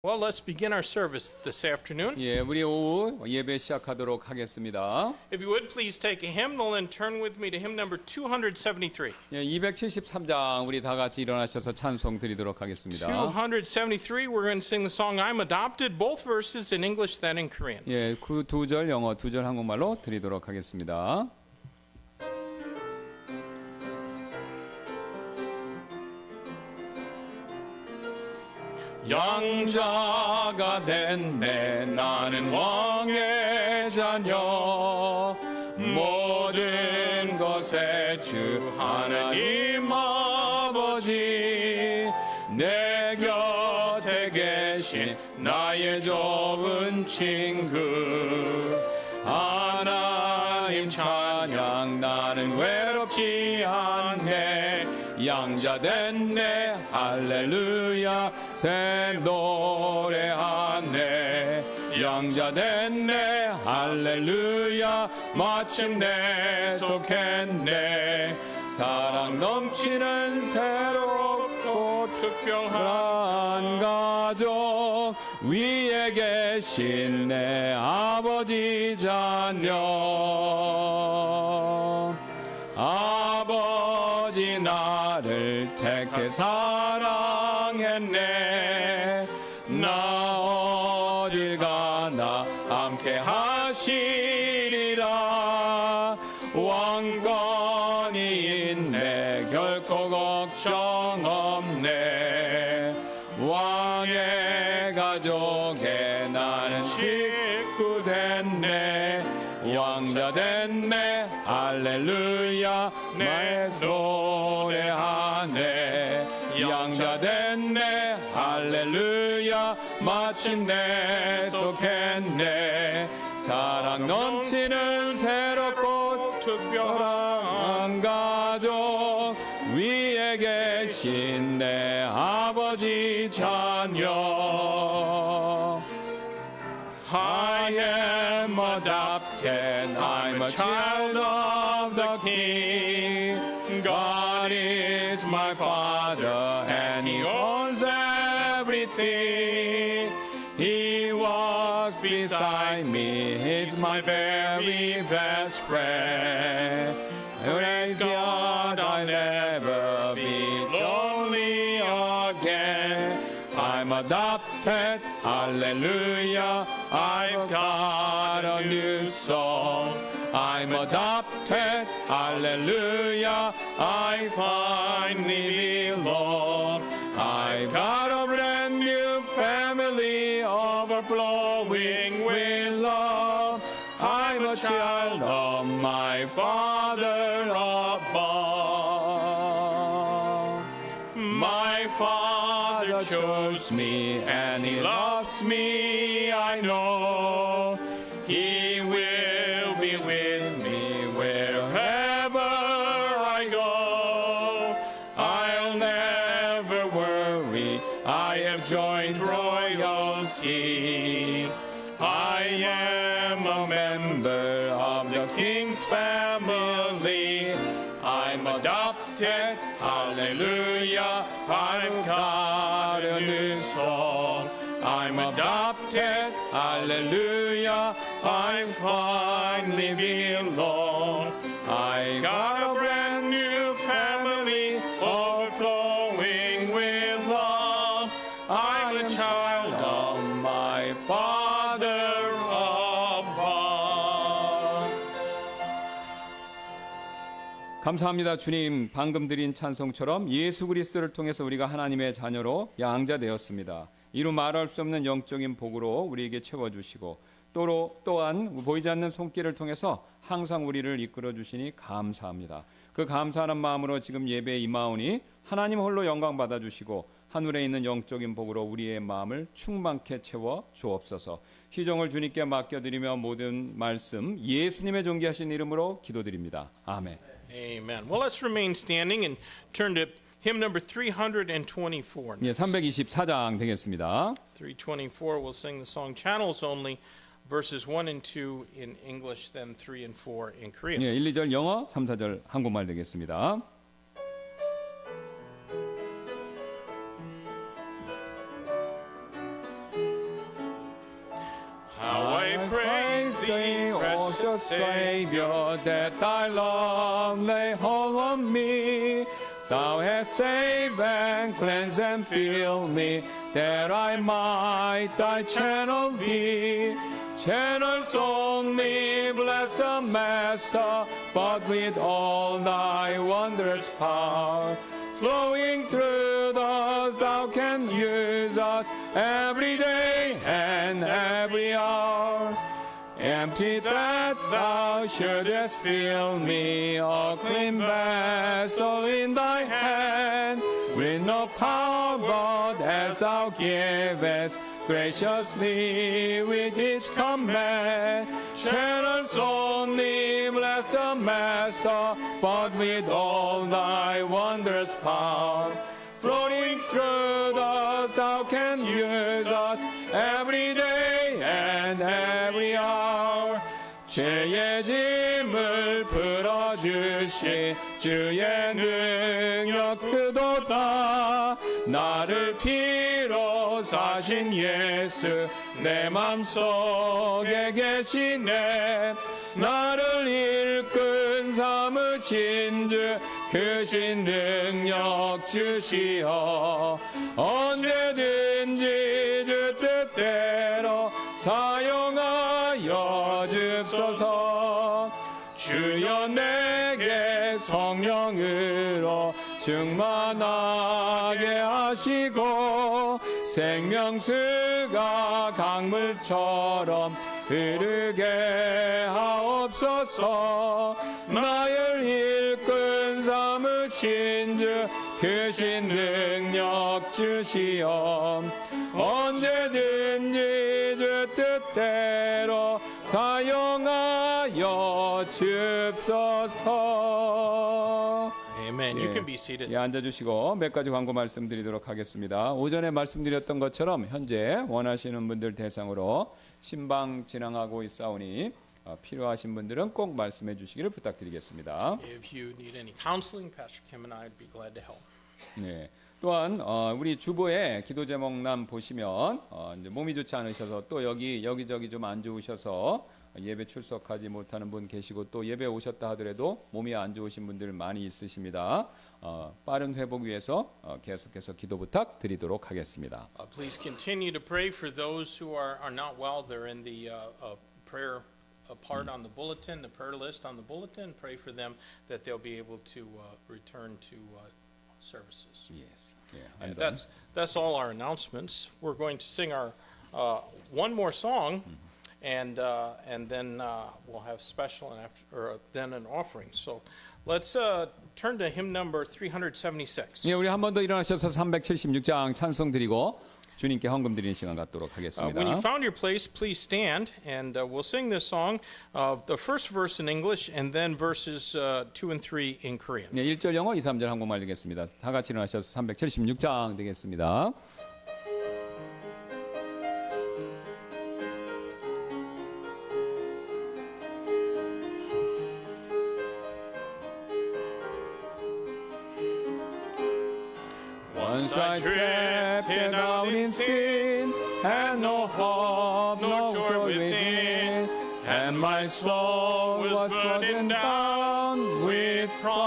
Well, let's begin our service this afternoon. 예, 우리 오후 예배 시작하도록 하겠습니다. If you would please take a hymnal and turn with me to hymn number 273. 예, 273장 우리 다 같이 일어나셔서 찬송 드리도록 하겠습니다. 273, we're going to sing the song I'm Adopted, both verses in English then in Korean. 예, 그 두 절 영어, 두 절 한국말로 드리도록 하겠습니다. 양자가 됐네 나는 왕의 자녀 모든 것에 주 하나님 아버지 내 곁에 계신 나의 좋은 친구 하나님 찬양 나는 외롭지 않네 양자 됐네 할렐루야 새 노래하네 양자 됐네 할렐루야 마침내 속했네 사랑 넘치는 새롭고 특별한 가족 위에 계신 내 아버지 자녀 아버지 나를 택해 사랑했네 나 어딜 가나 함께 하시리라 왕권이 있네 결코 걱정 없네 왕의 가족에 나는 식구 됐네 왕자 됐네 할렐루야 내 노래하네 양자 됐네 할렐루야 마침내 속했네 사랑 넘치는 새롭고 특별한 가족 위에 계신 내 아버지 자녀 I am adopted, I'm a child of the King. God is my Father and He owns everything. He walks beside me, He's my very best friend. Praise God, I'll never be lonely again. I'm adopted, hallelujah, I've got a new song. I'm adopted, hallelujah, I finally belong. I've got a brand new family overflowing with love. I'm a child of my Father above. My Father chose me and He loves me, I know. He will be with me wherever I go. I'll never worry, I have joined royalty. I am a member of the King's family. I'm adopted, hallelujah, I've got a new song. I'm adopted, hallelujah, I finally belong. I got a brand new family overflowing with love. I'm a child of my Father above. 감사합니다. 주님, 방금 드린 찬송처럼 예수 그리스도를 통해서 우리가 하나님의 자녀로 양자되었습니다. 이루 말할 수 없는 영적인 복으로 우리에게 채워주시고 또한 보이지 않는 손길을 통해서 항상 우리를 이끌어 주시니 감사합니다. 그 감사하는 마음으로 지금 예배에 임하오니 하나님 홀로 영광 받아주시고 하늘에 있는 영적인 복으로 우리의 마음을 충만케 채워 주옵소서. 희종을 주님께 맡겨드리며 모든 말씀 예수님의 존귀하신 이름으로 기도드립니다. 아멘. Amen. Well, let's remain standing and turn to hymn number 324. 예, 324장 되겠습니다. 324, we'll sing the song Channels Only, verses 1 and 2 in English, then 3 and 4 in Korean. 예, 1, 2절 영어, 3, 4절 한국말 되겠습니다. precious Savior, that thy love lay hold on me. Thou hast saved and cleansed and filled me, that I might thy channel be. Channels only bless the Master, but with all thy wondrous power, flowing through us, thou can use us every day and every hour. Empty that thou shouldest fill me, a clean vessel in thy hand, with no power but as thou givest, graciously with each command. Channels only bless the Master, but with all thy wondrous power, flowing through us, thou can use us every day and every hour. 죄의 짐을 풀어주신 주의 능력 크도다. 나를 피로 사신 예수 내 맘속에 계시네. 나를 일꾼 삼으신 주 크신 능력 주시어 언제든지 주 뜻대로 사용하여 주소서. 주여 내게 성령으로 충만하게 하시고 생명수가 강물처럼 흐르게 하옵소서. 나를 일꾼 삼으신 주 크신 능력 주시어 언제든지 주 뜻대로 사용하여 주옵소서. Amen. You can be seated. 예, 앉아주시고 몇 가지 광고 말씀드리도록 하겠습니다. 오전에 말씀드렸던 것처럼 현재 원하시는 분들 대상으로 신방 진행하고 있사오니 필요하신 분들은 꼭 말씀해 주시기를 부탁드리겠습니다. If you need any counseling, Pastor Kim and I would be glad to help. 네. 또한 우리 주보에 기도 제목란 보시면 이제 몸이 좋지 않으셔서 또 여기저기 좀 안 좋으셔서 예배 출석하지 못하는 분 계시고 또 예배 오셨다 하더라도 몸이 안 좋으신 분들 많이 있으십니다. 빠른 회복 위해서 계속해서 기도 부탁드리도록 하겠습니다. Please continue to pray for those who are not well. They're in the prayer part on the bulletin, the prayer list on the bulletin. Pray for them that they'll be able to return to services. Yes. And that's all our announcements. We're going to sing our one more song, and then we'll have special and then an offering. So let's turn to hymn number 376. 예, 우리 한 번 더 일어나셔서 376장 찬송 드리고 주님께 헌금 드리는 시간 갖도록 When you 하겠습니다. found your place, please stand, and we'll sing this song, the first verse in English, and then verses 2 and 3 in Korean. 네, 1절 영어, 2, 3절 한국말 되겠습니다. 다 같이 일어나셔서 376장 되겠습니다. Once I drifted out in sin, had no hope, no joy within, and my soul was burdened down with pride.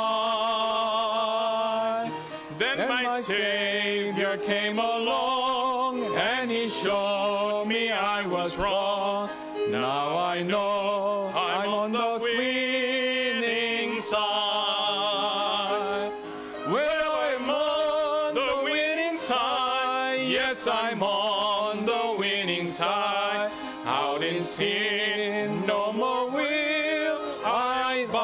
Then my Savior came along, and He showed me I was wrong. Now I know I'm on the winning side. Well, I'm on the winning side. Yes, I'm on the winning side. Out in sin, no more will I abide.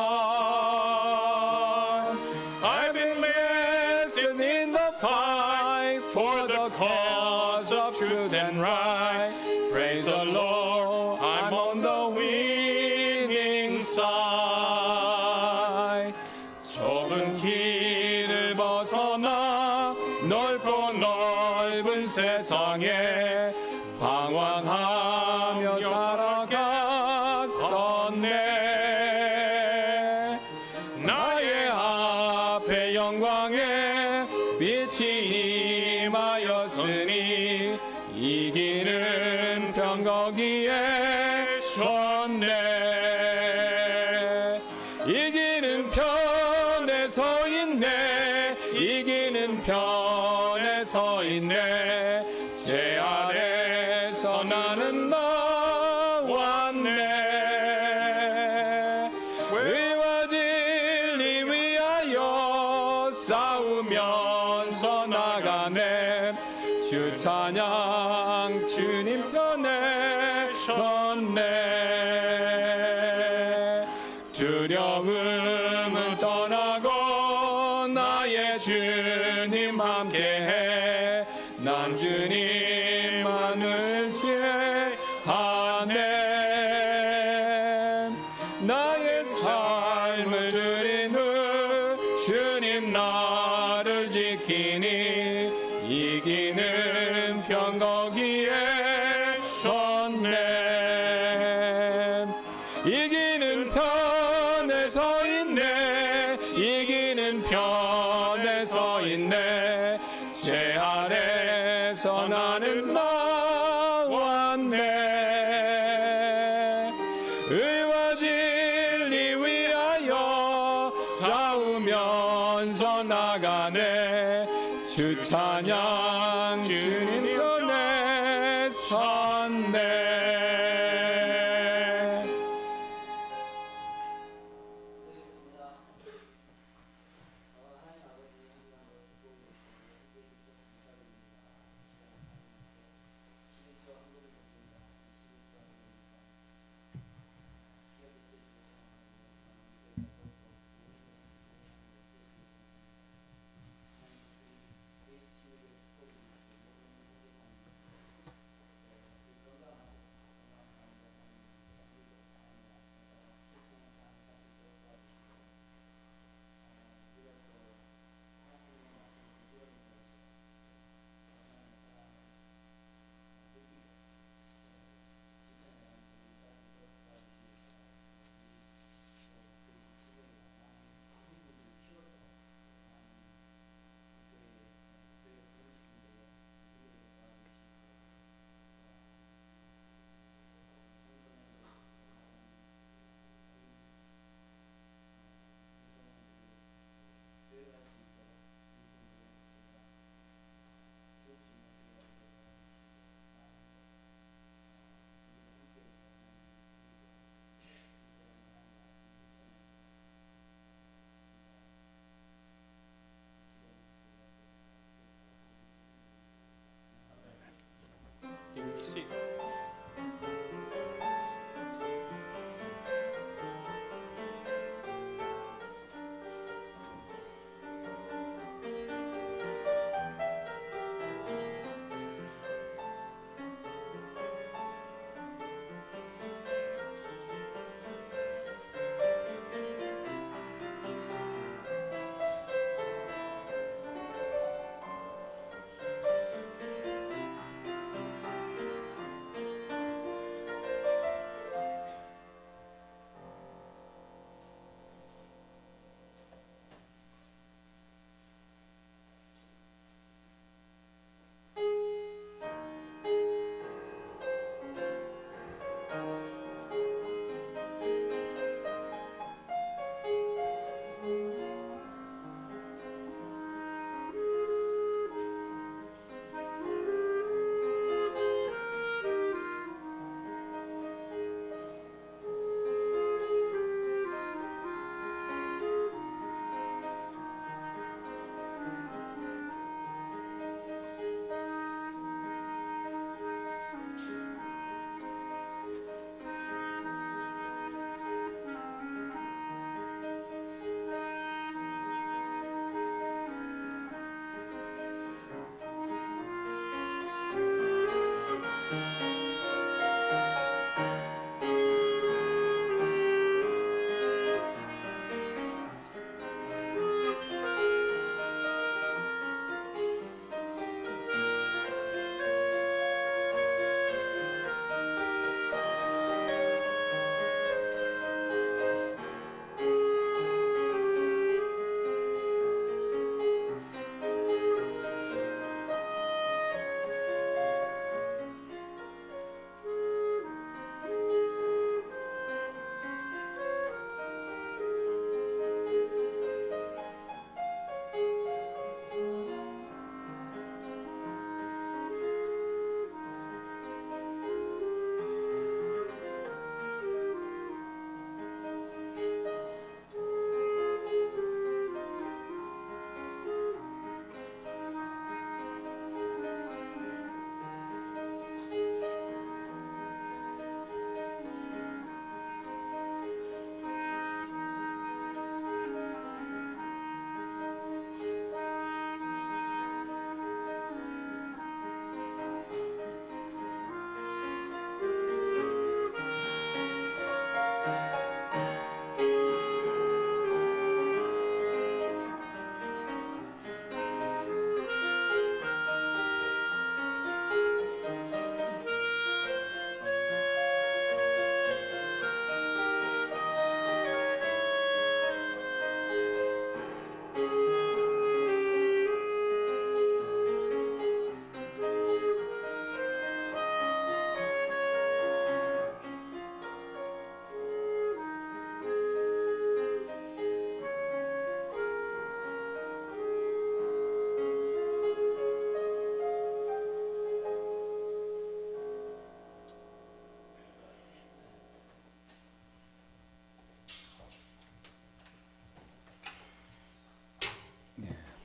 I've been listed in the fight for the cause of truth and right. Praise the Lord, I'm on the winning side. 좁은 길을 벗어나 넓고 넓은 세상에 방황하며 살아갔었네. 나의 앞에 영광의 빛이 임하였으니 이 길은 평 거기에 섰네. 있네 제 아래서 나는 나왔네 의와 진리 위하여 싸우면서 나가네 주 찬양 주님 편에 섰네 두려움을 떠나고 나의 주님 함께해 난 주님만을 시하네 나의 삶을 드린 후 주님 나를 지키니 이기는 편 거기에 섰네 이기는 편에 서 있네 이기는 편에 서 있네 제 아래서 나는 나왔네 의와 진리 위하여 싸우면서 나가네 주 찬양 주님 편에 섰네 You can be seated.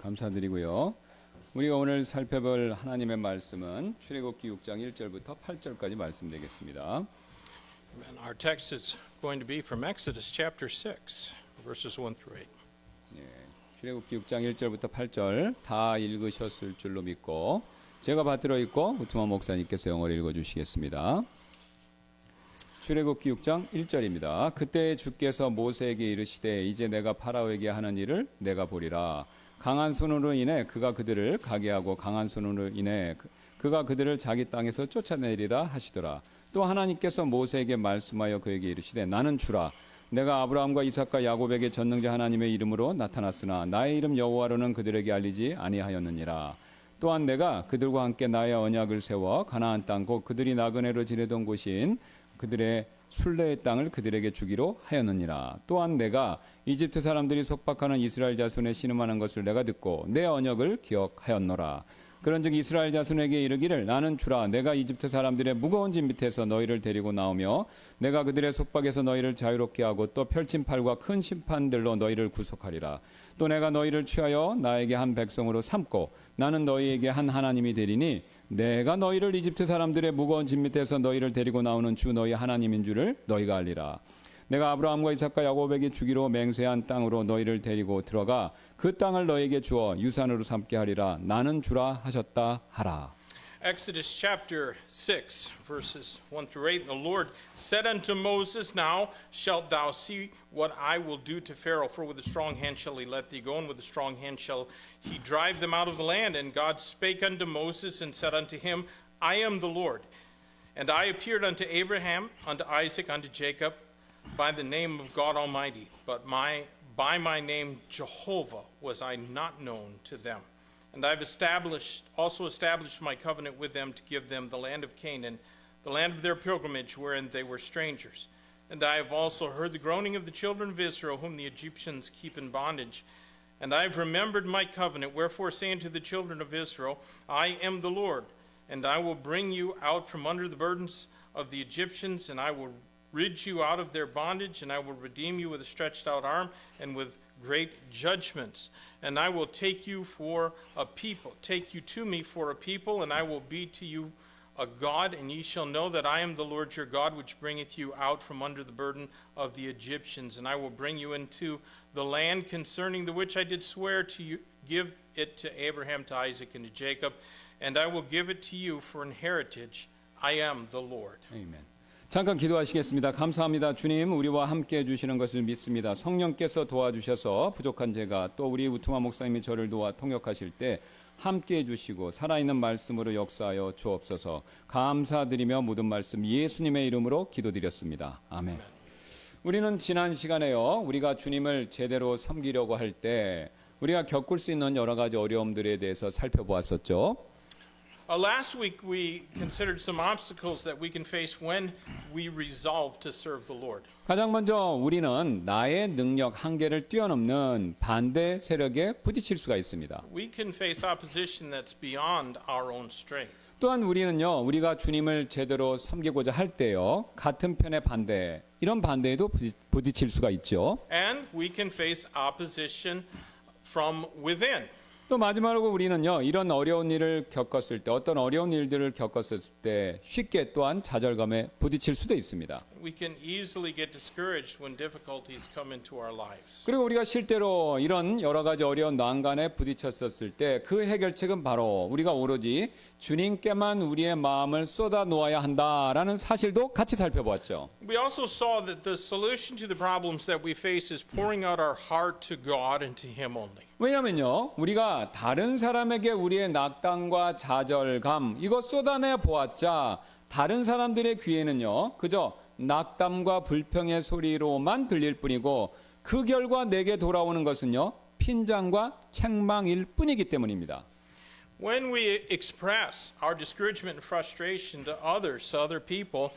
감사드리고요. 우리가 오늘 살펴볼 하나님의 말씀은 출애굽기 6장 1절부터 8절까지 말씀되겠습니다. And our text is going to be from Exodus chapter 6, verses 1 through 8. 출애굽기 6장 1절부터 8절 다 읽으셨을 줄로 믿고 제가 받들어 읽고 우트만 목사님께서 영어를 읽어주시겠습니다. 출애굽기 6장 1절입니다. 그때 주께서 모세에게 이르시되 이제 내가 파라오에게 하는 일을 내가 보리라. 강한 손으로 인해 그가 그들을 가게 하고 강한 손으로 인해 그가 그들을 자기 땅에서 쫓아내리라 하시더라. 또 하나님께서 모세에게 말씀하여 그에게 이르시되 나는 주라. 내가 아브라함과 이삭과 야곱에게 전능자 하나님의 이름으로 나타났으나 나의 이름 여호와로는 그들에게 알리지 아니하였느니라. 또한 내가 그들과 함께 나의 언약을 세워 가나안 땅 곧 그들이 나그네로 지내던 곳인 그들의 순례의 땅을 그들에게 주기로 하였느니라. 또한 내가 이집트 사람들이 속박하는 이스라엘 자손에 신음하는 것을 내가 듣고 내 언약을 기억하였노라. 그런즉 이스라엘 자손에게 이르기를 나는 주라. 내가 이집트 사람들의 무거운 짐 밑에서 너희를 데리고 나오며 내가 그들의 속박에서 너희를 자유롭게 하고 또 펼친 팔과 큰 심판들로 너희를 구속하리라. 또 내가 너희를 취하여 나에게 한 백성으로 삼고 나는 너희에게 한 하나님이 되리니 내가 너희를 이집트 사람들의 무거운 짐 밑에서 너희를 데리고 나오는 주 너희 하나님인 줄을 너희가 알리라. 내가 아브라함과 이삭과 야곱에게 주기로 맹세한 땅으로 너희를 데리고 들어가 그 땅을 너희에게 주어 유산으로 삼게 하리라. 나는 주라 하셨다 하라. Exodus chapter 6, verses 1 through 8. And the Lord said unto Moses, Now shalt thou see what I will do to Pharaoh, for with a strong hand shall he let thee go, and with a strong hand shall he drive them out of the land. And God spake unto Moses, and said unto him, I am the Lord. And I appeared unto Abraham, unto Isaac, unto Jacob, by the name of God Almighty, but by my name Jehovah was I not known to them. And I've also established my covenant with them to give them the land of Canaan, the land of their pilgrimage, wherein they were strangers. And I have also heard the groaning of the children of Israel, whom the Egyptians keep in bondage. And I have remembered my covenant, wherefore saying to the children of Israel, I am the Lord, and I will bring you out from under the burdens of the Egyptians, and I will rid you out of their bondage, and I will redeem you with a stretched out arm and with great judgments. And I will take you to me for a people, and I will be to you a God, and ye shall know that I am the Lord your God, which bringeth you out from under the burden of the Egyptians. And I will bring you into the land concerning the which I did swear to you, give it to Abraham, to Isaac, and to Jacob, and I will give it to you for an heritage. I am the Lord. 아멘. 잠깐 기도하시겠습니다. 감사합니다. 주님, 우리와 함께 해주시는 것을 믿습니다. 성령께서 도와주셔서 부족한 제가 또 우리 우투마 목사님이 저를 도와 통역하실 때 함께 해주시고 살아있는 말씀으로 역사하여 주옵소서. 감사드리며 모든 말씀 예수님의 이름으로 기도드렸습니다. 아멘. 우리는 지난 시간에요, 우리가 주님을 제대로 섬기려고 할 때 우리가 겪을 수 있는 여러 가지 어려움들에 대해서 살펴보았었죠. Last week we considered some obstacles that we can face when we resolve to serve the Lord. 가장 먼저 우리는 나의 능력 한계를 뛰어넘는 반대 세력에 부딪힐 수가 있습니다. We can face opposition that's beyond our own strength. 또한 우리는요, 우리가 주님을 제대로 섬기고자 할 때요, 같은 편의 반대, 이런 반대에도 부딪힐 수가 있죠. And we can face opposition from within. 또 마지막으로 우리는요, 이런 어려운 일을 겪었을 때, 어떤 어려운 일들을 겪었을 때 쉽게 또한 좌절감에 부딪힐 수도 있습니다. We can easily get discouraged when difficulties come into our lives. 그리고 우리가 실제로 이런 여러 가지 어려운 난관에 부딪혔었을 때 그 해결책은 바로 우리가 오로지 주님께만 우리의 마음을 쏟아 놓아야 한다라는 사실도 같이 살펴보았죠. We also saw that the solution to the problems that we face is pouring out our heart to God and to Him only. 왜냐면요, 우리가 다른 사람에게 우리의 낙담과 좌절감 이거 쏟아내 보았자 다른 사람들의 귀에는요, 그저 낙담과 불평의 소리로만 들릴 뿐이고 그 결과 내게 돌아오는 것은요, 핀잔과 책망일 뿐이기 때문입니다. When we express our discouragement and frustration to other people,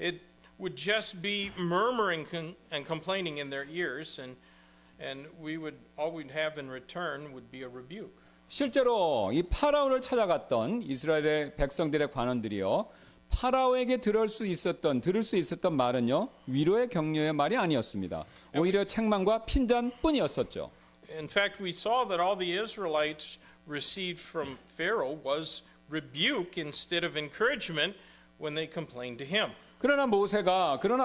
it would just be murmuring and complaining in their ears, and all we'd have in return would be a rebuke. 실제로 이 파라오를 찾아갔던 이스라엘의 백성들의 관원들이요, 파라오에게 들을 수 있었던 말은요, 위로의 격려의 말이 아니었습니다. 오히려 책망과 핀잔뿐이었었죠. In fact, we saw that all the Israelites received from Pharaoh was rebuke instead of encouragement when they complained to him. 그러나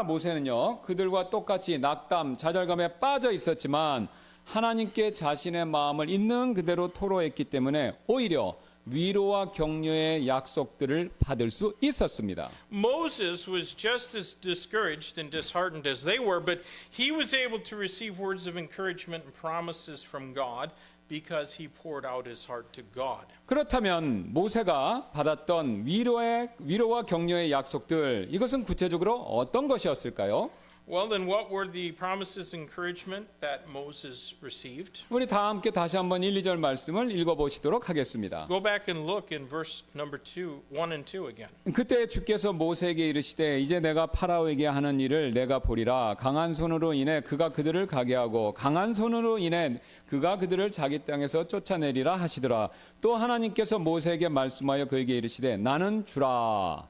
모세는요, 그들과 똑같이 낙담, 좌절감에 빠져 있었지만 하나님께 자신의 마음을 있는 그대로 토로했기 때문에 오히려 위로와 격려의 약속들을 받을 수 있었습니다. Moses was just as discouraged and disheartened as they were, but he was able to receive words of encouragement and promises from God because he poured out his heart to God. 그렇다면 모세가 받았던 위로와 격려의 약속들, 이것은 구체적으로 어떤 것이었을까요? Well, then what were the promises and encouragement that Moses received? 우리 다 함께 다시 한번 1, 2절 말씀을 읽어보시도록 하겠습니다. Go back and look in verse number 1 and 2 again. 그때 주께서 모세에게 이르시되 이제 내가 파라오에게 하는 일을 내가 보리라. 강한 손으로 인해 그가 그들을 가게 하고 강한 손으로 인해 그가 그들을 자기 땅에서 쫓아내리라 하시더라. 또 하나님께서 모세에게 말씀하여 그에게 이르시되 나는 주라.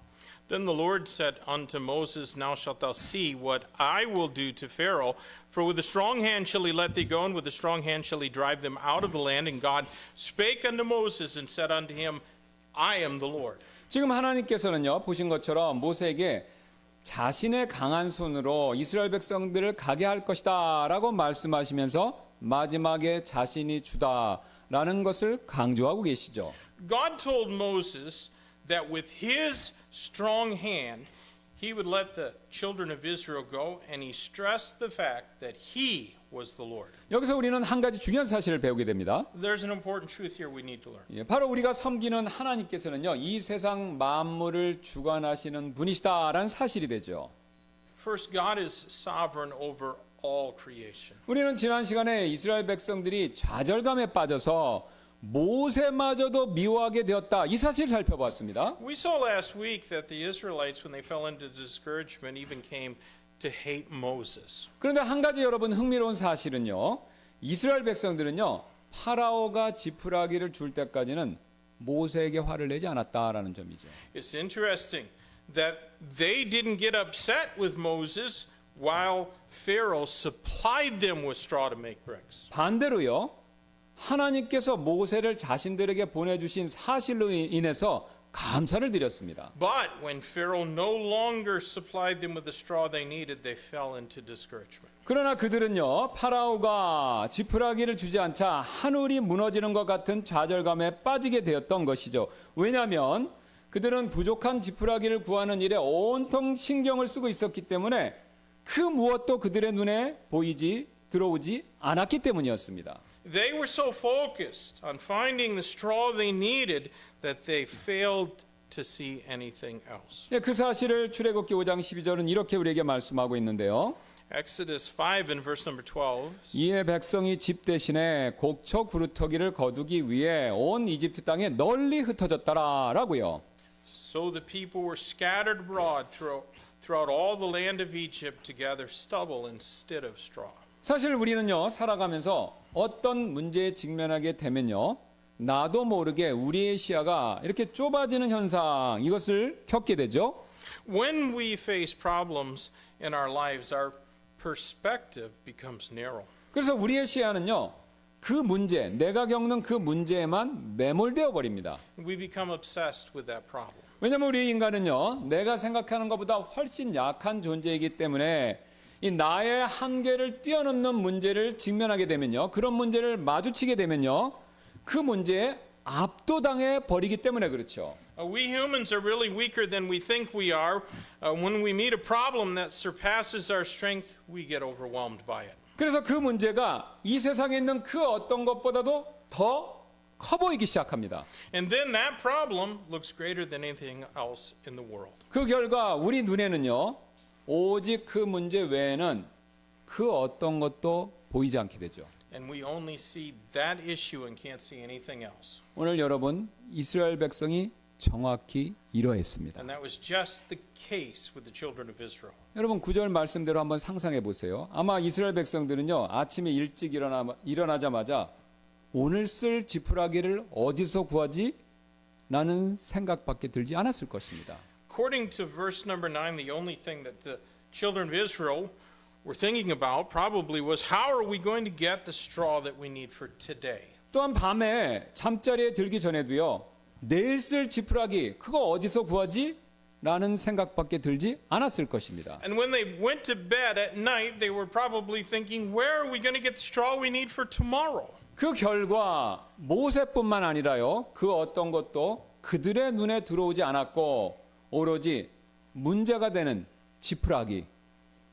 Then the Lord said unto Moses, Now shalt thou see what I will do to Pharaoh, for with a strong hand shall he let thee go, and with a strong hand shall he drive them out of the land. And God spake unto Moses and said unto him, I am the Lord. 지금 하나님께서는요, 보신 것처럼 모세에게 자신의 강한 손으로 이스라엘 백성들을 가게 할 것이다 라고 말씀하시면서 마지막에 자신이 주다라는 것을 강조하고 계시죠. God told Moses that with his strong hand, he would let the children of Israel go, and he stressed the fact that he was the Lord. 여기서 우리는 한 가지 중요한 사실을 배우게 됩니다. There's an important truth here we need to learn. 바로 우리가 섬기는 하나님께서는요, 이 세상 만물을 주관하시는 분이시다라는 사실이 되죠. First, God is sovereign over all creation. 우리는 지난 시간에 이스라엘 백성들이 좌절감에 빠져서 모세마저도 미워하게 되었다. 이 사실을 살펴봤습니다. We saw last week that the Israelites, when they fell into discouragement, even came to hate Moses. 그런데 한 가지 여러분 흥미로운 사실은요. 이스라엘 백성들은요. 파라오가 지푸라기를 줄 때까지는 모세에게 화를 내지 않았다라는 점이죠. It's interesting that they didn't get upset with Moses while Pharaoh supplied them with straw to make bricks. 반대로요. 하나님께서 모세를 자신들에게 보내주신 사실로 인해서 감사를 드렸습니다. But when Pharaoh no longer supplied them with the straw they needed, they fell into discouragement. 그러나 그들은요, 파라오가 지푸라기를 주지 않자 하늘이 무너지는 것 같은 좌절감에 빠지게 되었던 것이죠. 왜냐하면 그들은 부족한 지푸라기를 구하는 일에 온통 신경을 쓰고 있었기 때문에 그 무엇도 그들의 눈에 들어오지 않았기 때문이었습니다. They were so focused on finding the straw they needed that they failed to see anything else. 그 사실을 출애굽기 5장 12절은 이렇게 우리에게 말씀하고 있는데요. Exodus 5 and verse number 12. 이에 백성이 집 대신에 곡초 구루터기를 거두기 위해 온 이집트 땅에 널리 흩어졌다라고요. So the people were scattered abroad throughout all the land of Egypt to gather stubble instead of straw. 사실 우리는요, 살아가면서 어떤 문제에 직면하게 되면요, 나도 모르게 우리의 시야가 이렇게 좁아지는 현상, 이것을 겪게 되죠. When we face problems in our lives, our perspective becomes narrow. 그래서 우리의 시야는요, 그 문제, 내가 겪는 그 문제에만 매몰되어 버립니다. We become obsessed with that problem. 왜냐하면 우리 인간은요, 내가 생각하는 것보다 훨씬 약한 존재이기 때문에 이 나의 한계를 뛰어넘는 문제를 직면하게 되면요, 그런 문제를 마주치게 되면요, 그 문제에 압도당해 버리기 때문에 그렇죠. We humans are really weaker than we think we are. When we meet a problem that surpasses our strength, we get overwhelmed by it. 그래서 그 문제가 이 세상에 있는 그 어떤 것보다도 더 커 보이기 시작합니다. And then that problem looks greater than anything else in the world. 그 결과 우리 눈에는요, 오직 그 문제 외에는 그 어떤 것도 보이지 않게 되죠. And we only see that issue and can't see anything else. 오늘 여러분, 이스라엘 백성이 정확히 이러했습니다. And that was just the case with the children of Israel. 여러분 9절 말씀대로 한번 상상해 보세요. 아마 이스라엘 백성들은요, 아침에 일찍 일어나자마자 오늘 쓸 지푸라기를 어디서 구하지? 라는 생각밖에 들지 않았을 것입니다. According to verse number 9, the only thing that the children of Israel were thinking about probably was how are we going to get the straw that we need for today? 또한 밤에 잠자리에 들기 전에도요. 내일 쓸 지푸라기 그거 어디서 구하지? 라는 생각밖에 들지 않았을 것입니다. And when they went to bed at night, they were probably thinking, where are we going to get the straw we need for tomorrow? 그 결과 모세뿐만 아니라요. 그 어떤 것도 그들의 눈에 들어오지 않았고 오로지 문제가 되는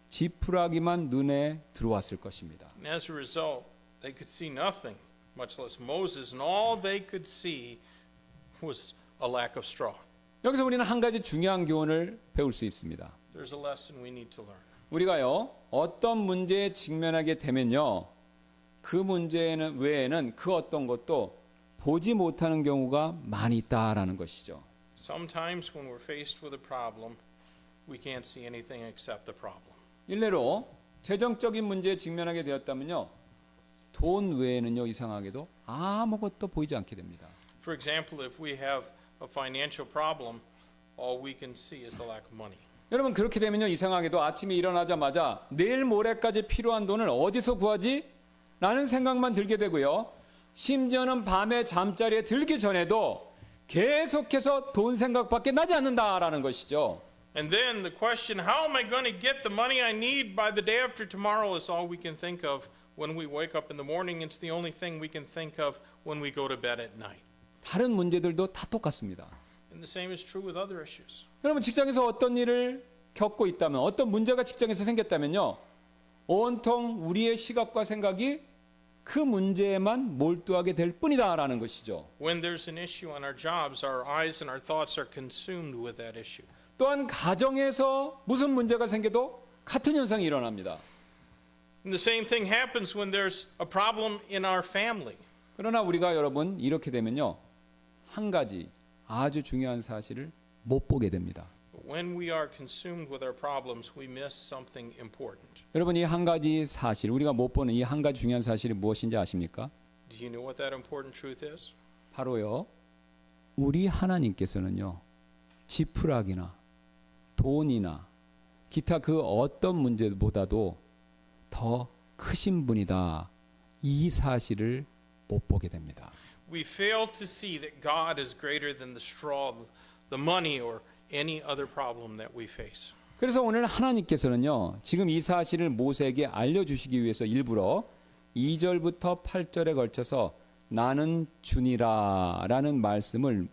지푸라기만 눈에 들어왔을 것입니다. And as a result, they could see nothing, much less Moses, and all they could see was a lack of straw. 여기서 우리는 한 가지 중요한 교훈을 배울 수 있습니다. There's a lesson we need to learn. 우리가요. 어떤 문제에 직면하게 되면요. 그 문제는 외에는 그 어떤 것도 보지 못하는 경우가 많이 있다라는 것이죠. Sometimes when we're faced with a problem, we can't see anything except the problem. 일례로 재정적인 문제에 직면하게 되었다면요. 돈 외에는요. 이상하게도 아무것도 보이지 않게 됩니다. For example, if we have a financial problem, all we can see is the lack of money. 여러분 그렇게 되면요. 이상하게도 아침에 일어나자마자 내일 모레까지 필요한 돈을 어디서 구하지? 라는 생각만 들게 되고요. 심지어는 밤에 잠자리에 들기 전에도 계속해서 돈 생각밖에 나지 않는다라는 것이죠. And then the question, how am I going to get the money I need by the day after tomorrow is all we can think of when we wake up in the morning. It's the only thing we can think of when we go to bed at night. 다른 문제들도 다 똑같습니다. And the same is true with other issues. 여러분 직장에서 어떤 일을 겪고 있다면 어떤 문제가 직장에서 생겼다면요. 온통 우리의 시각과 생각이 그 문제에만 몰두하게 될 뿐이다라는 것이죠. When there's an issue on our jobs, our eyes and our thoughts are consumed with that issue. 또한 가정에서 무슨 문제가 생겨도 같은 현상이 일어납니다. And the same thing happens when there's a problem in our family. 그러나 우리가 여러분 이렇게 되면요. 한 가지 아주 중요한 사실을 못 보게 됩니다. When we are consumed with our problems, we miss something important. 여러분 이 한 가지 사실 우리가 못 보는 이 한 가지 중요한 사실이 무엇인지 아십니까? Do you know what that important truth is? 바로요. 우리 하나님께서는요. 지푸라기나 돈이나 기타 그 어떤 문제보다도 더 크신 분이다. 이 사실을 못 보게 됩니다. We fail to see that God is greater than the straw, the money, or any other problem that we face. 그래서 오늘 하나님께서는요. 지금 이 사실을 모세에게 알려주시기 위해서 일부러 2절부터 8절에 걸쳐서 나는 주니라 라는 말씀을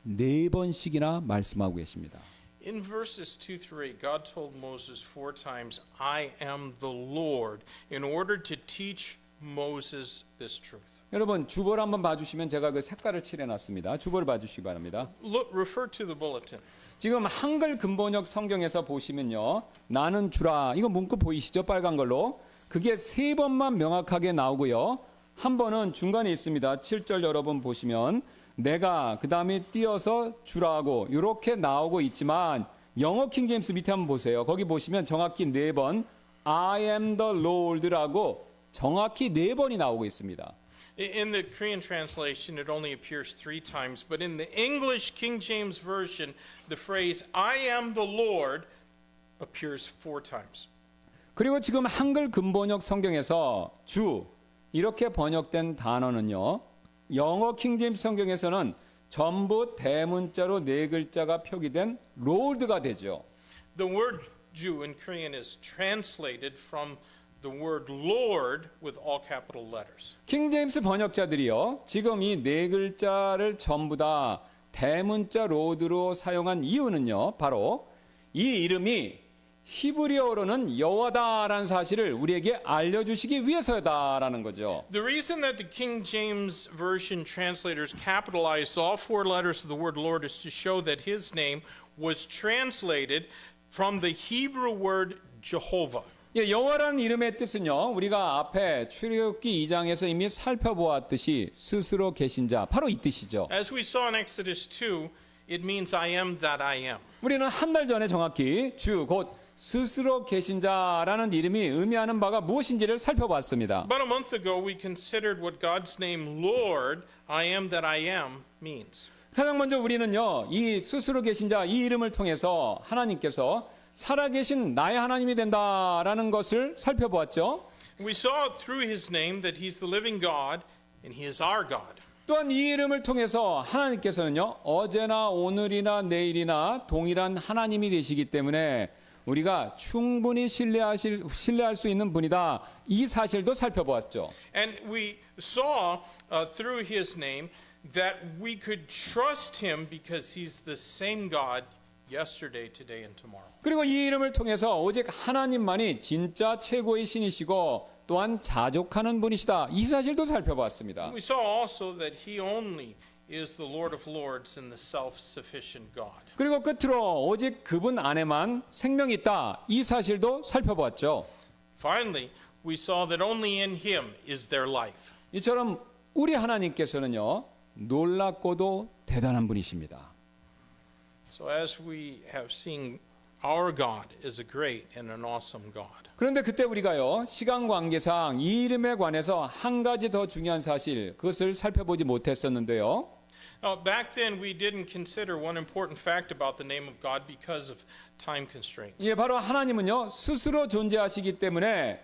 4번씩이나 말씀하고 계십니다. In verses 2 through 8, God told Moses 4 times, I am the Lord, in order to teach Moses this truth. 여러분 주보를 한번 봐주시면 제가 그 색깔을 칠해놨습니다. 주보를 봐주시기 바랍니다. Look, refer to the bulletin. 지금 한글 근본역 성경에서 보시면요. 나는 주라. 이거 문구 보이시죠? 빨간 걸로. 그게 3번만 명확하게 나오고요. 한 번은 중간에 있습니다. 7절 여러분 보시면 내가 그 다음에 띄어서 주라고 이렇게 나오고 있지만 영어 킹제임스 밑에 한번 보세요. 거기 보시면 정확히 4번 I am the Lord라고 정확히 4번이 나오고 있습니다. In the Korean translation, it only appears 3 times, but in the English King James Version, the phrase I am the Lord appears 4 times. 그리고 지금 한글 근본역 성경에서 주 이렇게 번역된 단어는요. 영어 킹제임스 성경에서는 전부 대문자로 4글자가 표기된 Lord가 되죠. The word Jew in Korean is translated from the word Lord with all capital letters. 킹제임스 번역자들이요. 지금 이 4글자를 전부 다 대문자 로드로 사용한 이유는요. 바로 이 이름이 히브리어로는 여호와다라는 사실을 우리에게 알려주시기 위해서다라는 거죠. The reason that the King James Version translators capitalized all 4 letters of the word Lord is to show that his name was translated from the Hebrew word Jehovah. 예, 여호와라는 이름의 뜻은요. 우리가 앞에 출애굽기 2장에서 이미 살펴보았듯이 스스로 계신 자 바로 이 뜻이죠. As we saw in Exodus 2, it means I am that I am. 우리는 한 달 전에 정확히 주 곧 스스로 계신 자라는 이름이 의미하는 바가 무엇인지를 살펴봤습니다. About a month ago, we considered what God's name Lord, I am that I am, means. 가장 먼저 우리는요. 이 스스로 계신 자 이 이름을 통해서 하나님께서 살아계신 나의 하나님이 된다라는 것을 살펴보았죠. We saw through his name that he's the living God and he is our God. 또한 이 이름을 통해서 하나님께서는요, 어제나 오늘이나 내일이나 동일한 하나님이 되시기 때문에 우리가 충분히 신뢰할 수 있는 분이다. 이 사실도 살펴보았죠. And we saw through his name that we could trust him because he's the same God yesterday, today, and tomorrow. 그리고 이 이름을 통해서 오직 하나님만이 진짜 최고의 신이시고 또한 자족하는 분이시다. 이 사실도 살펴보았습니다. We saw also that he only is the Lord of Lords and the self-sufficient God. 그리고 끝으로 오직 그분 안에만 생명이 있다. 이 사실도 살펴보았죠. Finally, we saw that only in him is there life. 이처럼 우리 하나님께서는요, 놀랍고도 대단한 분이십니다. So as we have seen, our God is a great and an awesome God. 그런데 그때 우리가요, 시간 관계상 이 이름에 관해서 한 가지 더 중요한 사실, 그것을 살펴보지 못했었는데요. Back then, we didn't consider one important fact about the name of God because of time constraints. 예, 바로 하나님은요, 스스로 존재하시기 때문에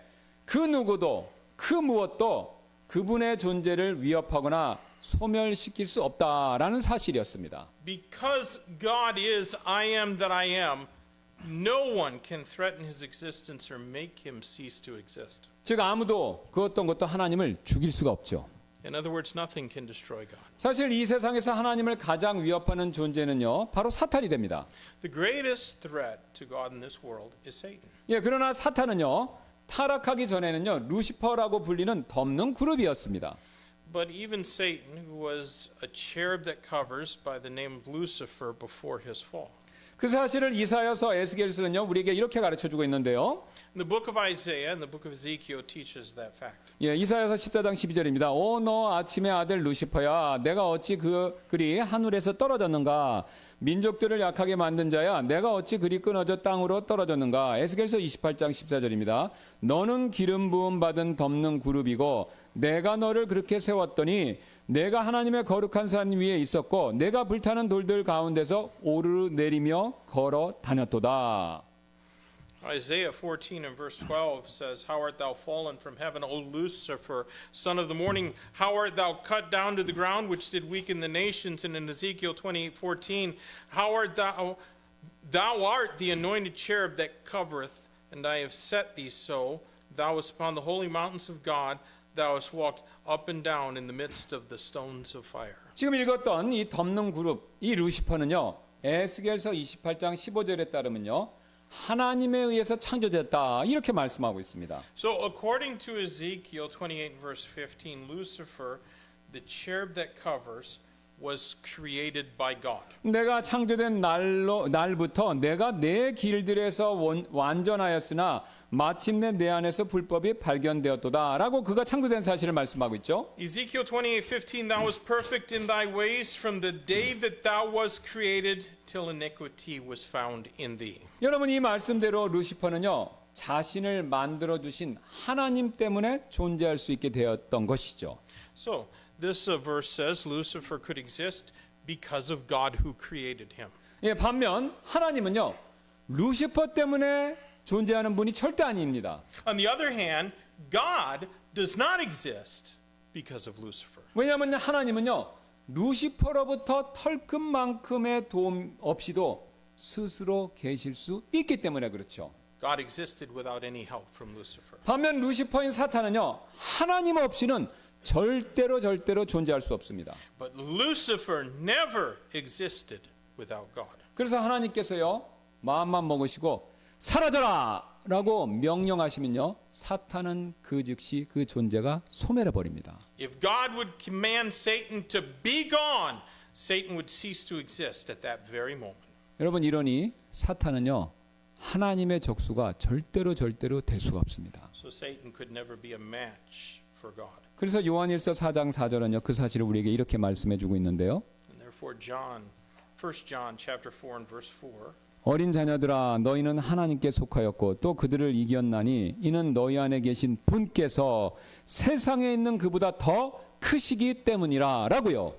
그 누구도, 그 무엇도 그분의 존재를 위협하거나 소멸시킬 수 없다라는 사실이었습니다. Because God is I am that I am, no one can threaten his existence or make him cease to exist. 즉 아무도 그 어떤 것도 하나님을 죽일 수가 없죠. In other words, nothing can destroy God. 사실 이 세상에서 하나님을 가장 위협하는 존재는요, 바로 사탄이 됩니다. The greatest threat to God in this world is Satan. 예, 그러나 사탄은요, 타락하기 전에는요, 루시퍼라고 불리는 덮는 그룹이었습니다. But even Satan, who was a cherub that covers by the name of Lucifer before his fall. 그 사실을 이사야서 에스겔서는요, 우리에게 이렇게 가르쳐주고 있는데요. The book of Isaiah and the book of Ezekiel teaches that fact. 예, 이사야서 14장 12절입니다. 오, 너 아침의 아들 루시퍼야, 내가 어찌 그리 하늘에서 떨어졌는가? 민족들을 약하게 만든 자야, 내가 어찌 그리 끊어져 땅으로 떨어졌는가? 에스겔서 28장 14절입니다. 너는 기름 부음 받은 덮는 그룹이고 내가 너를 그렇게 세웠더니 내가 하나님의 거룩한 산 위에 있었고 내가 불타는 돌들 가운데서 오르내리며 걸어 다녔도다. Isaiah 14 and verse 12 says, How art thou fallen from heaven, O Lucifer, son of the morning? How art thou cut down to the ground, which did weaken the nations? And in Ezekiel 28:14, How art thou art the anointed cherub that covereth, and I have set thee so. Thou wast upon the holy mountains of God. Thou hast walked up and down in the midst of the stones of fire. 지금 읽었던 이 덮는 그룹, 이 루시퍼는요, 에스겔서 28장 15절에 따르면요, 하나님에 의해서 창조됐다 이렇게 말씀하고 있습니다. So according to Ezekiel 28 verse 15, Lucifer, the cherub that covers, was created by God. 내가 창조된 날부터 내가 내 길들에서 완전하였으나 마침내 내 안에서 불법이 발견되었도다라고 그가 창조된 사실을 말씀하고 있죠. Ezekiel 28:15, Thou was perfect in thy ways from the day that thou was created till iniquity was found in thee. 여러분 이 말씀대로 루시퍼는요, 자신을 만들어 주신 하나님 때문에 존재할 수 있게 되었던 것이죠. So this verse says Lucifer could exist because of God who created him. 예, 반면 하나님은요, 루시퍼 때문에 존재하는 분이 절대 아닙니다. On the other hand, God does not exist because of Lucifer. 왜냐하면 하나님은요, 루시퍼로부터 털끝만큼의 도움 없이도 스스로 계실 수 있기 때문에 그렇죠. God existed without any help from Lucifer. 반면 루시퍼인 사탄은요, 하나님 없이는 절대로 존재할 수 없습니다. But Lucifer never existed without God. 그래서 하나님께서요, 마음만 먹으시고 사라져라 라고 명령하시면요, 사탄은 그 즉시 그 존재가 소멸해 버립니다. If God would command Satan to be gone, Satan would cease to exist at that very moment. 여러분 이러니 사탄은요, 하나님의 적수가 절대로 될 수가 없습니다. So Satan could never be a match for God. 그래서 요한일서 4장 4절은요, 그 사실을 우리에게 이렇게 말씀해 주고 있는데요. And therefore 1 John chapter 4 and verse 4. 어린 자녀들아, 너희는 하나님께 속하였고 또 그들을 이겼나니 이는 너희 안에 계신 분께서 세상에 있는 그보다 더 크시기 때문이라라고요.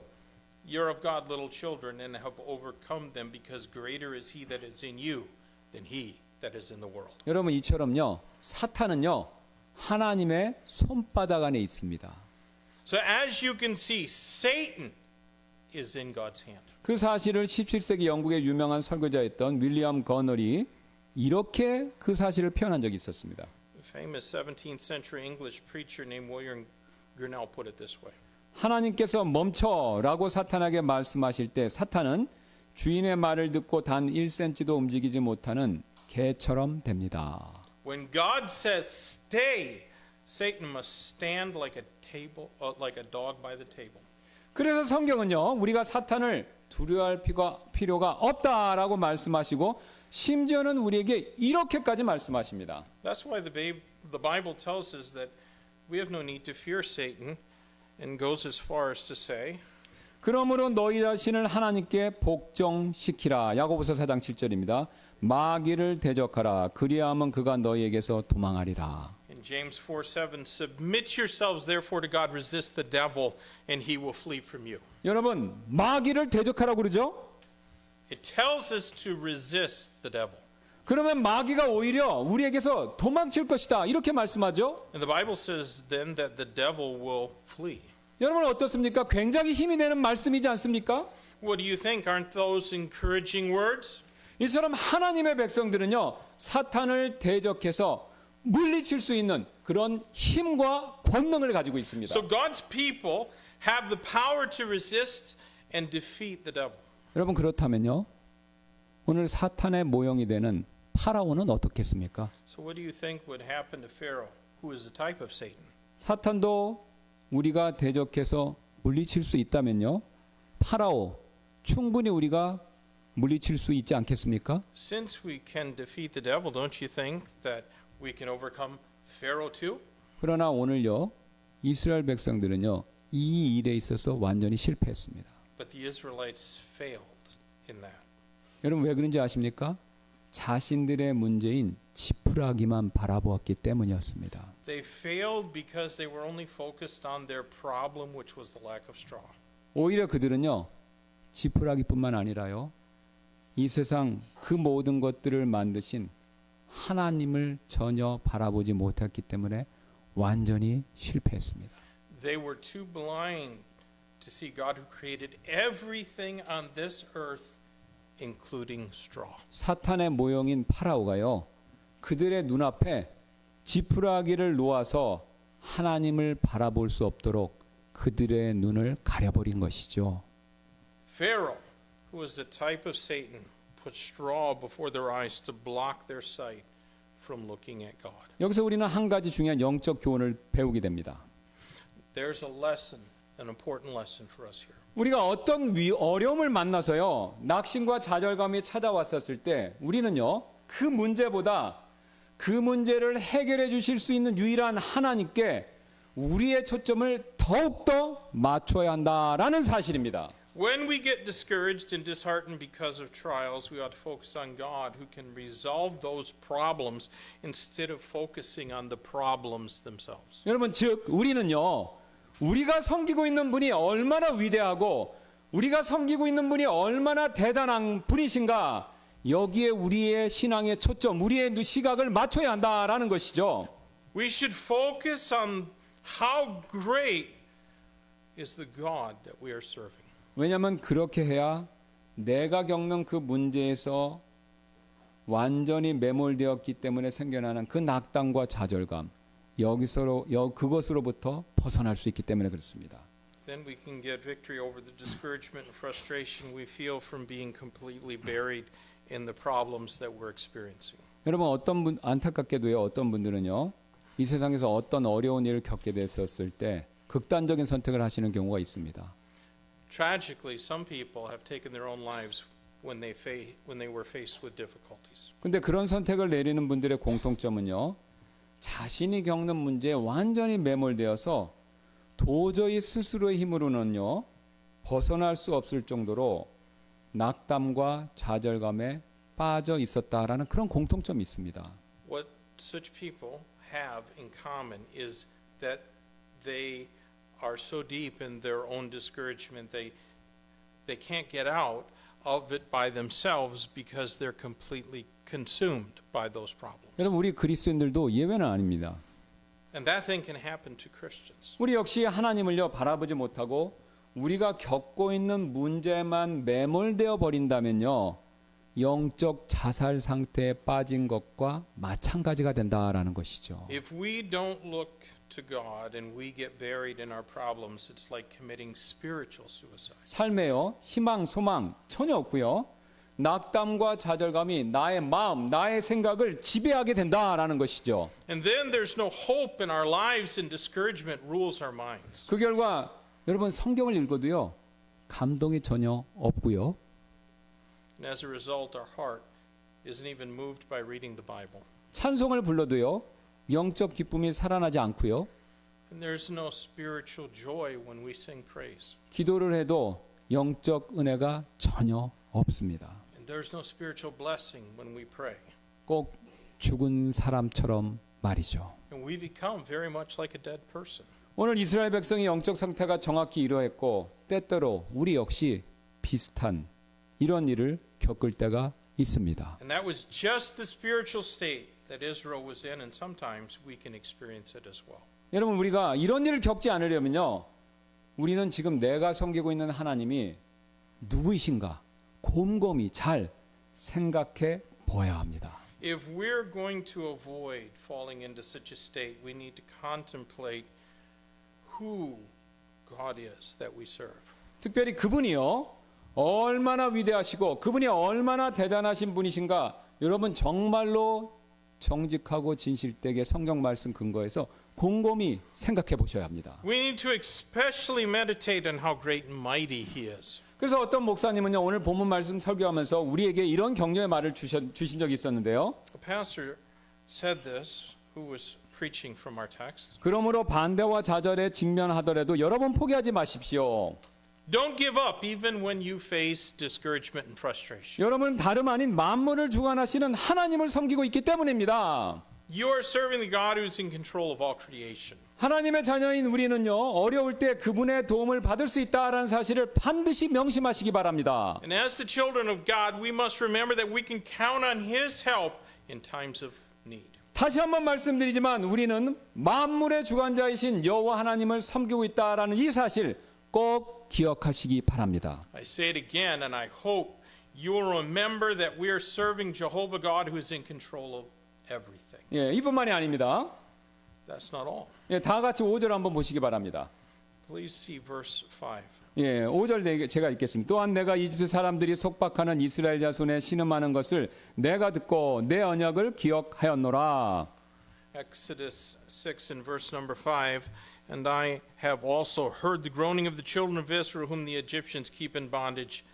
You're of God, little children, and have overcome them, because greater is he that is in you than he that is in the world. 여러분 이처럼요. 사탄은요. 하나님의 손바닥 안에 있습니다. So as you can see, Satan is in God's hand. 그 사실을 17세기 영국의 유명한 설교자였던 윌리엄 거널이 이렇게 그 사실을 표현한 적이 있었습니다. A famous 17th century English preacher named William Gurnall put it this way. 하나님께서 멈춰라고 사탄에게 말씀하실 때 사탄은 주인의 말을 듣고 단 1cm도 움직이지 못하는 개처럼 됩니다. When God says stay, Satan must stand like a dog by the table. 그래서 성경은요. 우리가 사탄을 두려워할 필요가 없다라고 말씀하시고 심지어는 우리에게 이렇게까지 말씀하십니다. That's why the Bible tells us that we have no need to fear Satan and goes as far as to say 그러므로 너희 자신을 하나님께 복종시키라. 야고보서 4장 7절입니다. 마귀를 대적하라. 그리하면 그가 너희에게서 도망하리라. in James 4:7 submit yourselves therefore to God resist the devil and he will flee from you. 여러분 마귀를 대적하라고 그러죠? It tells us to resist the devil. 그러면 마귀가 오히려 우리에게서 도망칠 것이다. 이렇게 말씀하죠? And the Bible says then that the devil will flee. 여러분 어떻습니까? 굉장히 힘이 되는 말씀이지 않습니까? What do you think? Aren't those encouraging words? 이처럼 하나님의 백성들은요. 사탄을 대적해서 물리칠 수 있는 그런 힘과 권능을 가지고 있습니다. So God's people have the power to resist and defeat the devil. 여러분 그렇다면요. 오늘 사탄의 모형이 되는 파라오는 어떻겠습니까? So what do you think would happen to Pharaoh, who is a type of Satan? 사탄도 우리가 대적해서 물리칠 수 있다면요. 파라오 충분히 우리가 물리칠 수 있지 않겠습니까? Since we can defeat the devil, don't you think that we can overcome Pharaoh too? 그러나 오늘요. 이스라엘 백성들은요. 이 일에 있어서 완전히 실패했습니다. But the Israelites failed in that. 여러분 왜 그런지 아십니까? 자신들의 문제인 지푸라기만 바라보았기 때문이었습니다. They failed because they were only focused on their problem, which was the lack of straw. 오히려 그들은요. 지푸라기뿐만 아니라요. 이 세상 그 모든 것들을 만드신 하나님을 전혀 바라보지 못했기 때문에 완전히 실패했습니다. They were too blind to see God who created everything on this earth, including straw. 사탄의 모형인 파라오가요. 그들의 눈앞에 지푸라기를 놓아서 하나님을 바라볼 수 없도록 그들의 눈을 가려버린 것이죠. Pharaoh, who was the type of Satan, put straw before their eyes to block their sight from looking at God. 여기서 우리는 한 가지 중요한 영적 교훈을 배우게 됩니다. There's a lesson, an important lesson for us here. 우리가 어떤 어려움을 만나서요. 낙심과 좌절감이 찾아왔었을 때 우리는요. 그 문제보다 그 문제를 해결해 주실 수 있는 유일한 하나님께 우리의 초점을 더욱더 맞춰야 한다라는 사실입니다. When we get discouraged and disheartened because of trials, we ought to focus on God who can resolve those problems instead of focusing on the problems themselves. 여러분 즉 우리는요. 우리가 섬기고 있는 분이 얼마나 위대하고 우리가 섬기고 있는 분이 얼마나 대단한 분이신가 여기에 우리의 신앙의 초점, 우리의 시각을 맞춰야 한다라는 것이죠. We should focus on how great is the God that we are serving. 왜냐하면 그렇게 해야 내가 겪는 그 문제에서 완전히 매몰되었기 때문에 생겨나는 그 낙담과 좌절감 그것으로부터 벗어날 수 있기 때문에 그렇습니다. Then we can get victory over the discouragement and frustration we feel from being completely buried in the problems that we're experiencing. 여러분 안타깝게도요. 어떤 분들은요. 이 세상에서 어떤 어려운 일을 겪게 됐었을 때 극단적인 선택을 하시는 경우가 있습니다. Tragically, some people have taken their own lives when they were faced with difficulties. 근데 그런 선택을 내리는 분들의 공통점은요. 자신이 겪는 문제에 완전히 매몰되어서 도저히 스스로의 힘으로는요. 벗어날 수 없을 정도로 낙담과 좌절감에 빠져 있었다라는 그런 공통점이 있습니다. What such people have in common is that they are so deep in their own discouragement they can't get out of it by themselves because they're completely consumed by those problems. 여러분 우리 그리스도인들도 예외는 아닙니다. And that thing can happen to Christians. 우리 역시 하나님을요 바라보지 못하고 우리가 겪고 있는 문제만 매몰되어 버린다면요 영적 자살 상태에 빠진 것과 마찬가지가 된다라는 것이죠. If we don't look to God and we get buried in our problems, it's like committing spiritual suicide. 삶에요 희망 소망 전혀 없고요. 낙담과 좌절감이 나의 마음, 나의 생각을 지배하게 된다라는 것이죠. And then there's no hope in our lives and discouragement rules our minds. 그 결과 여러분 성경을 읽어도요 감동이 전혀 없고요. And as a result, our heart isn't even moved by reading the Bible. 찬송을 불러도요 영적 기쁨이 살아나지 않고요. And there's no spiritual joy when we sing praise. 기도를 해도 영적 은혜가 전혀 없습니다. And there's no spiritual blessing when we pray. 꼭 죽은 사람처럼 말이죠. And we become very much like a dead person. 오늘 이스라엘 백성의 영적 상태가 정확히 이러했고 때때로 우리 역시 비슷한 이런 일을 겪을 때가 있습니다. And that was just the spiritual state that Israel was in, and sometimes we can experience it as well. 여러분 우리가 이런 일을 겪지 않으려면요 우리는 지금 내가 섬기고 있는 하나님이 누구이신가 곰곰이 잘 생각해 보아야 합니다. If we're going to avoid falling into such a state, we need to contemplate who God is that we serve. 특별히 그분이요 얼마나 위대하시고 그분이 얼마나 대단하신 분이신가 여러분 정말로 정직하고 진실되게 성경 말씀 근거해서 곰곰이 생각해 보셔야 합니다. We need to especially meditate on how great and mighty He is. 그래서 어떤 목사님은요 오늘 본문 말씀 설교하면서 우리에게 이런 격려의 말을 주신 적이 있었는데요. A pastor said this, who was preaching from our text. 그러므로 반대와 좌절에 직면하더라도 여러 번 포기하지 마십시오. Don't give up even when you face discouragement and frustration. 여러분 다름 아닌 만물을 주관하시는 하나님을 섬기고 있기 때문입니다. You are serving the God who is in control of all creation. 하나님의 자녀인 우리는요 어려울 때 그분의 도움을 받을 수 있다라는 사실을 반드시 명심하시기 바랍니다. And as the children of God, we must remember that we can count on His help in times of need. 다시 한번 말씀드리지만 우리는 만물의 주관자이신 여호와 하나님을 섬기고 있다라는 이 사실 꼭 기억하시기 바랍니다. I say it again, and I hope you will remember that we are serving Jehovah God who is in control of everything. 예, 이뿐만이 아닙니다. That's not all. 예, 다 같이 5절 한번 보시기 바랍니다. Please see verse 5. 예, 5절 제가 읽겠습니다. 또한 내가 이집트 사람들이 속박하는 이스라엘 자손에 신음하는 것을 내가 듣고 내 언약을 기억하였노라. Exodus 6 and verse number 5. And I have also heard the groaning of the children of Israel whom the Egyptians keep in bondage,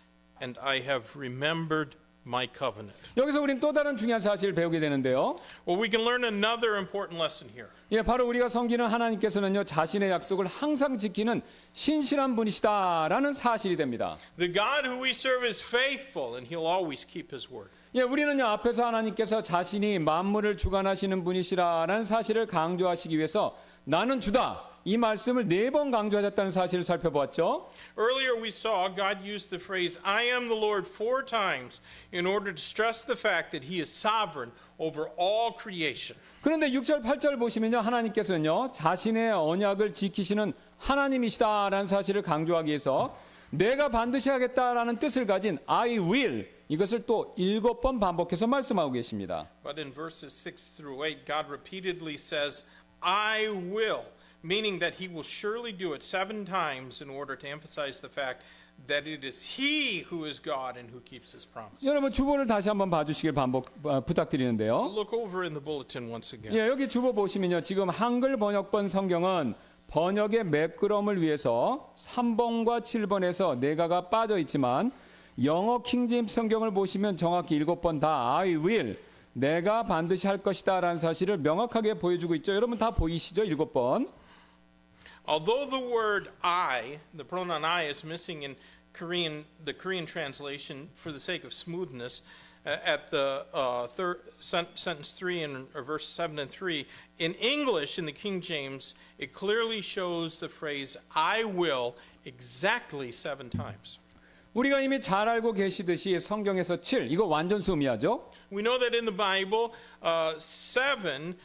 and I have remembered my covenant. 여기서 우리는 또 다른 중요한 사실을 배우게 되는데요. Well, we can learn another important lesson here. 예, 바로 우리가 섬기는 하나님께서는요 자신의 약속을 항상 지키는 신실한 분이시다라는 사실이 됩니다. The God who we serve is faithful, and He'll always keep His word. 예, 우리는요 앞에서 하나님께서 자신이 만물을 주관하시는 분이시라는 사실을 강조하시기 위해서 나는 주다 이 말씀을 4번 강조하셨다는 사실을 살펴보았죠. Earlier we saw God use the phrase I am the Lord 4 times in order to stress the fact that He is sovereign over all creation. 그런데 6절 8절 보시면요 하나님께서는요 자신의 언약을 지키시는 하나님이시다라는 사실을 강조하기 위해서 내가 반드시 하겠다라는 뜻을 가진 I will 이것을 또 7번 반복해서 말씀하고 계십니다. But in verses 6 through 8 God repeatedly says I will, meaning that He will surely do it 7 times in order to emphasize the fact that it is He who is God and who keeps His promise. 여러분 주보를 다시 한번 봐주시길 부탁드리는데요. Look over in the bulletin once again. 예, 여기 주보 보시면요 지금 한글 번역본 성경은 번역의 매끄러움을 위해서 3번과 7번에서 내가가 빠져 있지만 영어 킹제임스 성경을 보시면 정확히 7번 다 I will 내가 반드시 할 것이다 라는 사실을 명확하게 보여주고 있죠. 여러분 다 보이시죠? 7번. Although the word I, the pronoun I is missing in Korean, the Korean translation for the sake of smoothness, at the sentence 3 and verse 7 and 3, in English, in the King James, it clearly shows the phrase I will exactly 7 times. 우리가 이미 잘 알고 계시듯이 성경에서 7, 이거 완전 수미하죠? We know that in the Bible, 7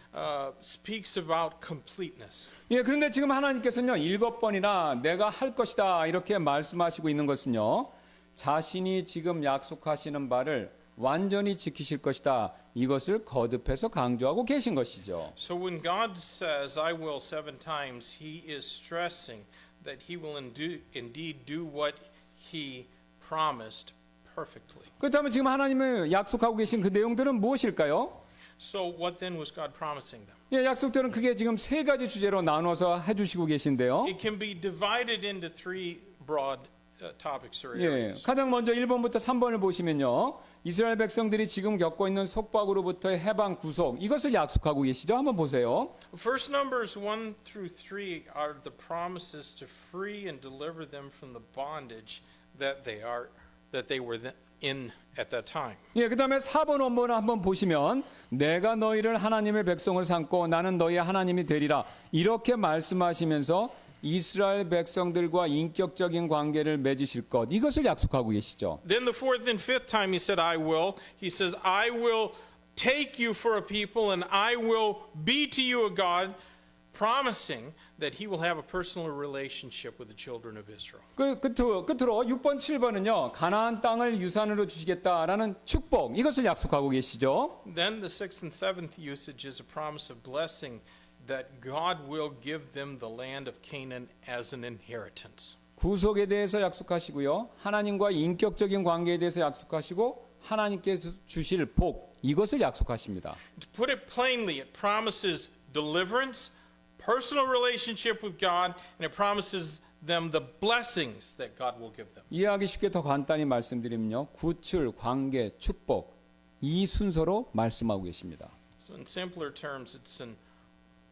speaks about completeness. 예, 그런데 지금 하나님께서는요, 7번이나 내가 할 것이다 이렇게 말씀하시고 있는 것은요, 자신이 지금 약속하시는 바를 완전히 지키실 것이다. 이것을 거듭해서 강조하고 계신 것이죠. So when God says, I will 7 times, he is stressing that he will indeed do what he promised perfectly. 그렇다면 지금 하나님이 약속하고 계신 그 내용들은 무엇일까요? So what then was God promising them? 예, 약속들은 크게 지금 세 가지 주제로 나눠서 해주시고 계신데요. It can be divided into 3 broad topics or 예, areas. 가장 먼저 1번부터 3번을 보시면요. 이스라엘 백성들이 지금 겪고 있는 속박으로부터의 해방 구속, 이것을 약속하고 계시죠? 한번 보세요. First Numbers 1 through 3 are the promises to free and deliver them from the bondage that they were in at that time. 예, 그다음에 4번 원본을 한번 보시면 내가 너희를 하나님의 백성을 삼고 나는 너희의 하나님이 되리라. 이렇게 말씀하시면서 이스라엘 백성들과 인격적인 관계를 맺으실 것, 이것을 약속하고 계시죠. Then the 4th and 5th time he said, I will. He says, I will take you for a people and I will be to you a God, promising that he will have a personal relationship with the children of Israel. 끝으로 6번, 7번은요. 가나안 땅을 유산으로 주시겠다라는 축복, 이것을 약속하고 계시죠. Then the 6th and 7th usage is a promise of blessing that God will give them the land of Canaan as an inheritance. 구속에 대해서 약속하시고요. 하나님과 인격적인 관계에 대해서 약속하시고 하나님께서 주실 복, 이것을 약속하십니다. To put it plainly, it promises deliverance, personal relationship with God, and it promises them the blessings that God will give them. 이해하기 쉽게 더 간단히 말씀드리면요. 구출, 관계, 축복, 이 순서로 말씀하고 계십니다. So in simpler terms, it's an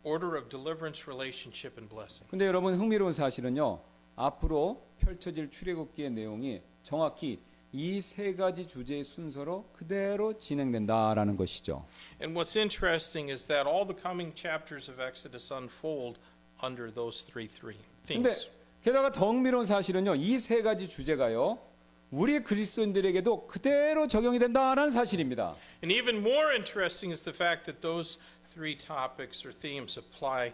order of deliverance, relationship, and blessing. 근데 여러분 흥미로운 사실은요. 앞으로 펼쳐질 출애굽기의 내용이 정확히 이 세 가지 주제의 순서로 그대로 진행된다라는 것이죠. And what's interesting is that all the coming chapters of Exodus unfold under those three 근데 themes. 게다가 더 흥미로운 사실은요. 이 세 가지 주제가요. 우리 그리스도인들에게도 그대로 적용이 된다라는 사실입니다. And even more interesting is the fact that those 3 topics or themes apply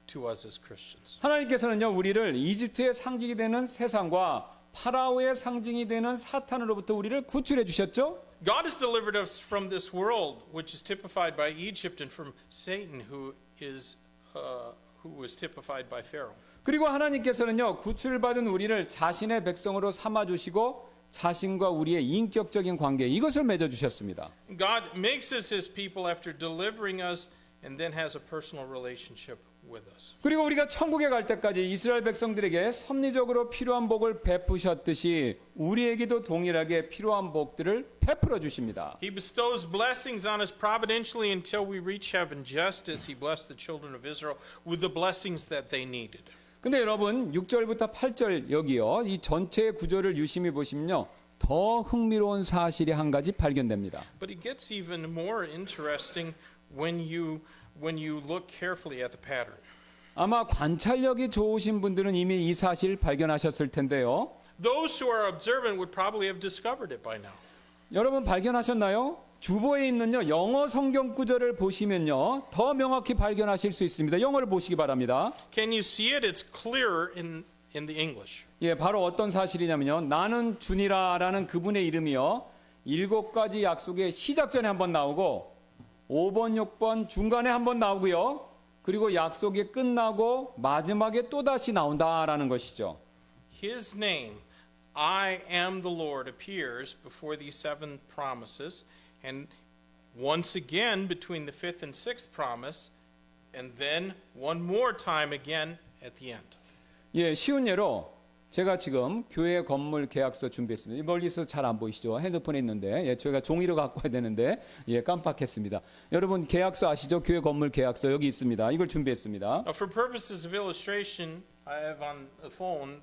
to us as Christians. 하나님께서는요. 우리를 이집트의 상징이 되는 세상과 파라오의 상징이 되는 사탄으로부터 우리를 구출해 주셨죠? God has delivered us from this world, which is typified by Egypt, and from Satan, who was typified by Pharaoh. 그리고 하나님께서는요. 구출받은 우리를 자신의 백성으로 삼아 주시고 자신과 우리의 인격적인 관계 이것을 맺어 주셨습니다. God makes us his people after delivering us and then has a personal relationship with us. 그리고 우리가 천국에 갈 때까지 이스라엘 백성들에게 섭리적으로 필요한 복을 베푸셨듯이 우리에게도 동일하게 필요한 복들을 베풀어 주십니다. He bestows blessings on us providentially until we reach heaven, just as he blessed the children of Israel with the blessings that they needed. 근데 여러분 6절부터 8절 여기요. 이 전체의 구조를 유심히 보시면요. 더 흥미로운 사실이 한 가지 발견됩니다. But it gets even more interesting when you look carefully at the pattern. 아마 관찰력이 좋으신 분들은 이미 이 사실 발견하셨을 텐데요. Those who are observant would probably have discovered it by now. 여러분 발견하셨나요? 주보에 있는요. 영어 성경 구절을 보시면요. 더 명확히 발견하실 수 있습니다. 영어를 보시기 바랍니다. Can you see it? It's clearer in the English. 예, 바로 어떤 사실이냐면요. 나는 주니라라는 그분의 이름이요. 7가지 약속의 시작전에 한번 나오고 5번, 6번 중간에 한번 나오고요. 그리고 약속이 끝나고 마지막에 또다시 나온다라는 것이죠. His name, I am the Lord, appears before these 7 promises, and once again between the 5th and 6th promise, and then one more time again at the end. 예, 쉬운 예로 제가 지금 교회 건물 계약서 준비했습니다. 멀리서 잘 안 보이시죠? 핸드폰에 있는데 예, 저희가 종이로 갖고 와야 되는데 예, 깜빡했습니다. 여러분 계약서 아시죠? 교회 건물 계약서 여기 있습니다. 이걸 준비했습니다. Now, for purposes of illustration, I have on the phone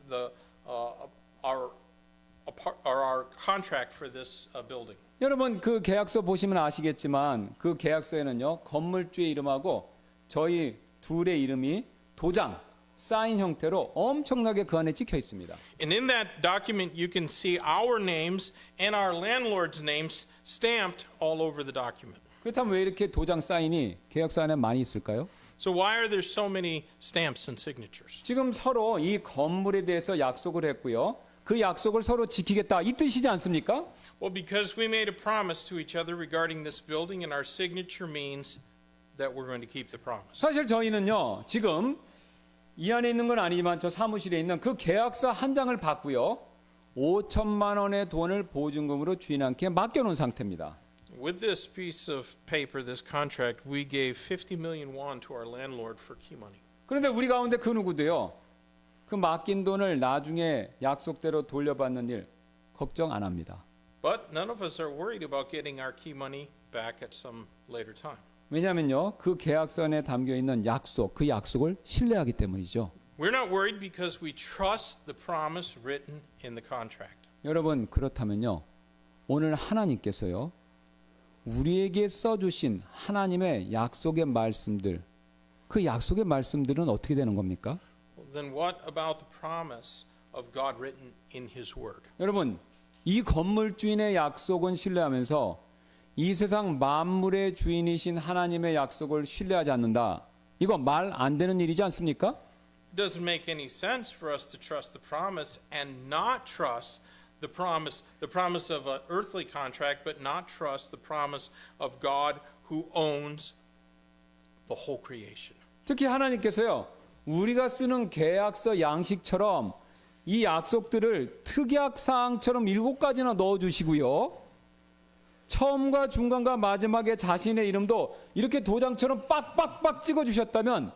our contract for this building. 여러분 그 계약서 보시면 아시겠지만 그 계약서에는요 건물주의 이름하고 저희 둘의 이름이 도장 사인 형태로 엄청나게 그 안에 찍혀 있습니다. And in that document, you can see our names and our landlord's names stamped all over the document. 그렇다면 왜 이렇게 도장 사인이 계약서 안에 많이 있을까요? So why are there so many stamps and signatures? 지금 서로 이 건물에 대해서 약속을 했고요. 그 약속을 서로 지키겠다 이 뜻이지 않습니까? Well, because we made a promise to each other regarding this building, and our signature means that we're going to keep the promise. 사실 저희는요. 지금 이 안에 있는 건 아니지만 저 사무실에 있는 그 계약서 한 장을 받고요. 5천만 원의 돈을 보증금으로 주인한테 맡겨놓은 상태입니다. With this piece of paper, this contract, we gave 50 million won to our landlord for key money. 그런데 우리 가운데 그 누구도요. 그 맡긴 돈을 나중에 약속대로 돌려받는 일 걱정 안 합니다. But none of us are worried about getting our key money back at some later time. 왜냐하면요. 그 계약서에 담겨 있는 약속, 그 약속을 신뢰하기 때문이죠. We're not worried because we trust the promise written in the contract. 여러분 그렇다면요. 오늘 하나님께서요. 우리에게 써주신 하나님의 약속의 말씀들, 그 약속의 말씀들은 어떻게 되는 겁니까? Well, then what about the promise of God written in His Word? 여러분 이 건물 주인의 약속은 신뢰하면서 이 세상 만물의 주인이신 하나님의 약속을 신뢰하지 않는다. 이거 말 안 되는 일이지 않습니까? It doesn't make any sense for us to trust the promise and not trust the promise of an earthly contract, but not trust the promise of God who owns the whole creation. 특히 하나님께서요. 우리가 쓰는 계약서 양식처럼 이 약속들을 특약 사항처럼 7가지나 넣어 주시고요. 처음과 중간과 마지막에 자신의 이름도 이렇게 도장처럼 빡빡빡 찍어 주셨다면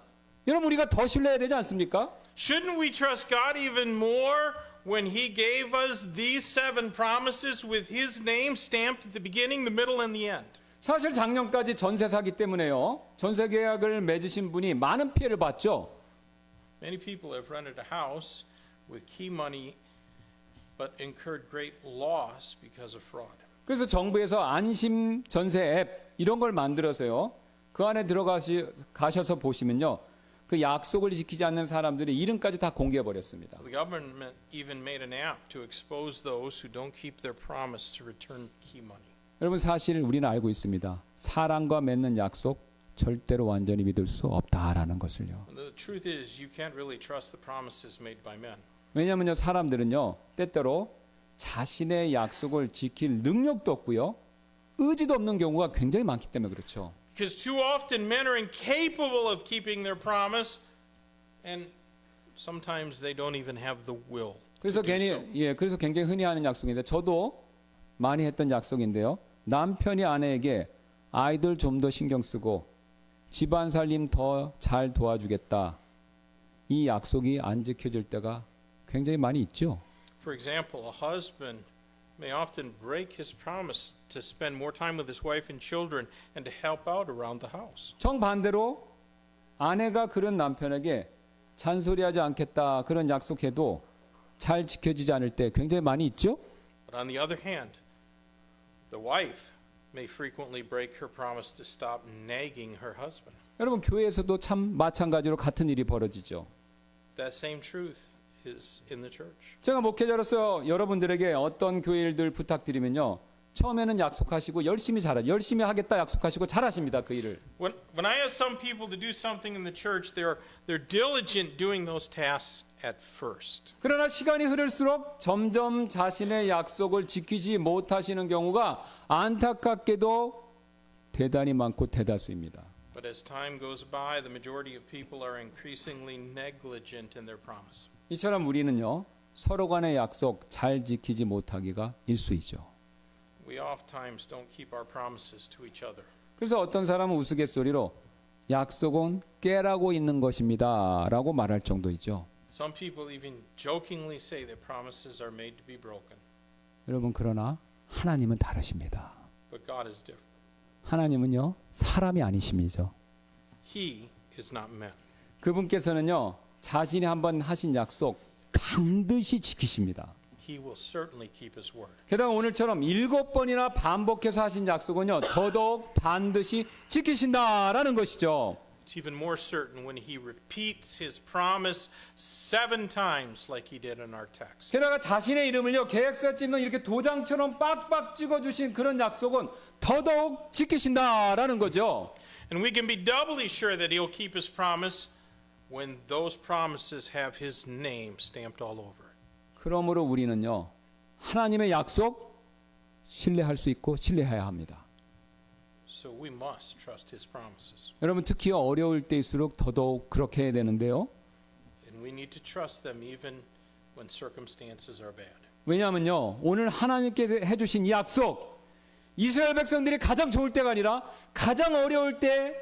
여러분 우리가 더 신뢰해야 되지 않습니까? Shouldn't we trust God even more when He gave us these 7 promises with His name stamped at the beginning, the middle, and the end? 사실 작년까지 전세 사기 때문에요. 전세 계약을 맺으신 분이 많은 피해를 봤죠. Many people have rented a house with key money but incurred great loss because of fraud. 그래서 정부에서 안심 전세 앱 이런 걸 만들어서요. 그 안에 가셔서 보시면요. 그 약속을 지키지 않는 사람들의 이름까지 다 공개해 버렸습니다. The government even made an app to expose those who don't keep their promise to return key money. 여러분 사실 우리는 알고 있습니다. 사람과 맺는 약속 절대로 완전히 믿을 수 없다라는 것을요. The truth is you can't really trust the promises made by men. 왜냐하면요 사람들은요 때때로 자신의 약속을 지킬 능력도 없고요 의지도 없는 경우가 굉장히 많기 때문에 그렇죠. Because too often men are incapable of keeping their promise and sometimes they don't even have the will. 그래서 그래서 굉장히 흔히 하는 약속인데 저도 많이 했던 약속인데요. 남편이 아내에게 아이들 좀 더 신경 쓰고 집안 살림 더 잘 도와주겠다. 이 약속이 안 지켜질 때가 굉장히 많이 있죠. For example, a husband may often break his promise to spend more time with his wife and children and to help out around the house. 정반대로 아내가 그런 남편에게 잔소리하지 않겠다 그런 약속해도 잘 지켜지지 않을 때 굉장히 많이 있죠. But on the other hand, the wife may frequently break her promise to stop nagging her husband. 여러분 교회에서도 참 마찬가지로 같은 일이 벌어지죠. That same truth is in the church. 제가 목회자로서 여러분들에게 어떤 교회 일들 부탁드리면요. 처음에는 약속하시고 열심히 하겠다 약속하시고 잘하십니다. 그 일을. When I ask some people to do something in the church, they're diligent doing those tasks at first. 그러나 시간이 흐를수록 점점 자신의 약속을 지키지 못하시는 경우가 안타깝게도 대단히 많고 대다수입니다. But as time goes by, the majority of people are increasingly negligent in their promise. 이처럼 우리는요. 서로 간의 약속 잘 지키지 못하기가 일수이죠. We oftentimes don't keep our promises to each other. 그래서 어떤 사람은 우스갯소리로 약속은 깨라고 있는 것입니다 라고 말할 정도이죠. Some people even jokingly say that promises are made to be broken. 여러분 그러나 하나님은 다르십니다. But God is different. 하나님은요 사람이 아니십니다. He is not man. 그분께서는요 자신이 한번 하신 약속 반드시 지키십니다. He will certainly keep his word. 게다가 오늘처럼 7번이나 반복해서 하신 약속은요 더더욱 반드시 지키신다라는 것이죠. It's even more certain when he repeats his promise 7 times like he did in our text. 게다가 자신의 이름을요 계약서 찍는 이렇게 도장처럼 빡빡 찍어주신 그런 약속은 더더욱 지키신다라는 거죠. And we can be doubly sure that he'll keep his promise when those promises have his name stamped all over. 그러므로 우리는요 하나님의 약속 신뢰할 수 있고 신뢰해야 합니다. So we must trust his promises. 여러분 특히 어려울 때일수록 더더욱 그렇게 해야 되는데요. And we need to trust them even when circumstances are bad. 왜냐하면요 오늘 하나님께 해주신 이 약속 이스라엘 백성들이 가장 좋을 때가 아니라 가장 어려울 때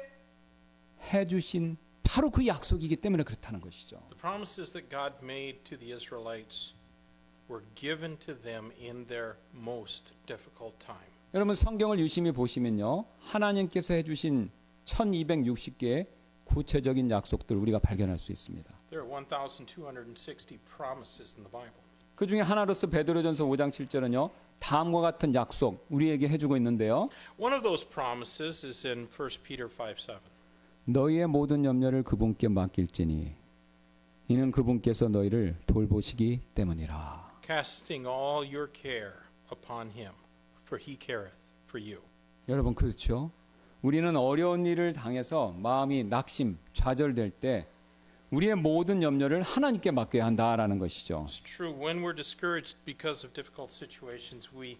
해주신 바로 그 약속이기 때문에 그렇다는 것이죠. The promises that God made to the Israelites were given to them in their most difficult time. 여러분 성경을 유심히 보시면요 하나님께서 해주신 1260개의 구체적인 약속들 우리가 발견할 수 있습니다. There are 1,260 promises in the Bible. 그 중에 하나로서 베드로전서 5장 7절은요 다음과 같은 약속 우리에게 해주고 있는데요. One of those promises is in 1 Peter 5:7. 너희의 모든 염려를 그분께 맡길지니 이는 그분께서 너희를 돌보시기 때문이라. Casting all your care upon him, for he careth for you. 여러분 그렇죠? 우리는 어려운 일을 당해서 마음이 낙심, 좌절될 때 우리의 모든 염려를 하나님께 맡겨야 한다라는 것이죠. It's true. When we're discouraged because of difficult situations, we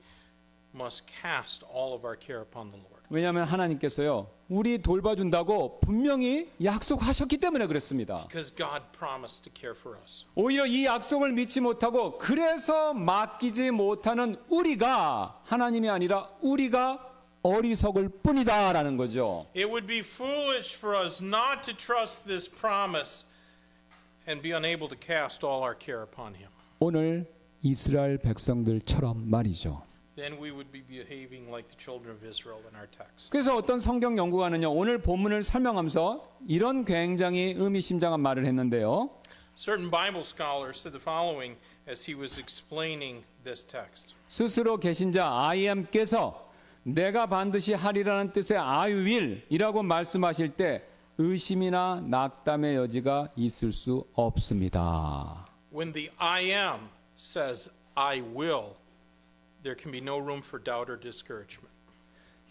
must cast all of our care upon the Lord. 왜냐하면 하나님께서요 우리 돌봐준다고 분명히 약속하셨기 때문에 그렇습니다. Because God promised to care for us. 오히려 이 약속을 믿지 못하고 그래서 맡기지 못하는 우리가 하나님이 아니라 우리가 어리석을 뿐이다라는 거죠. It would be foolish for us not to trust this promise and be unable to cast all our care upon him. 오늘 이스라엘 백성들처럼 말이죠. Then we would be behaving like the children of Israel in our text. 그래서 어떤 성경 연구가는요 오늘 본문을 설명하면서 이런 굉장히 의미심장한 말을 했는데요. Certain Bible scholars said the following as he was explaining this text. 스스로 계신 자 I am께서 내가 반드시 하리라는 뜻의 I will이라고 말씀하실 때 의심이나 낙담의 여지가 있을 수 없습니다. When the I am says I will, there can be no room for doubt or discouragement.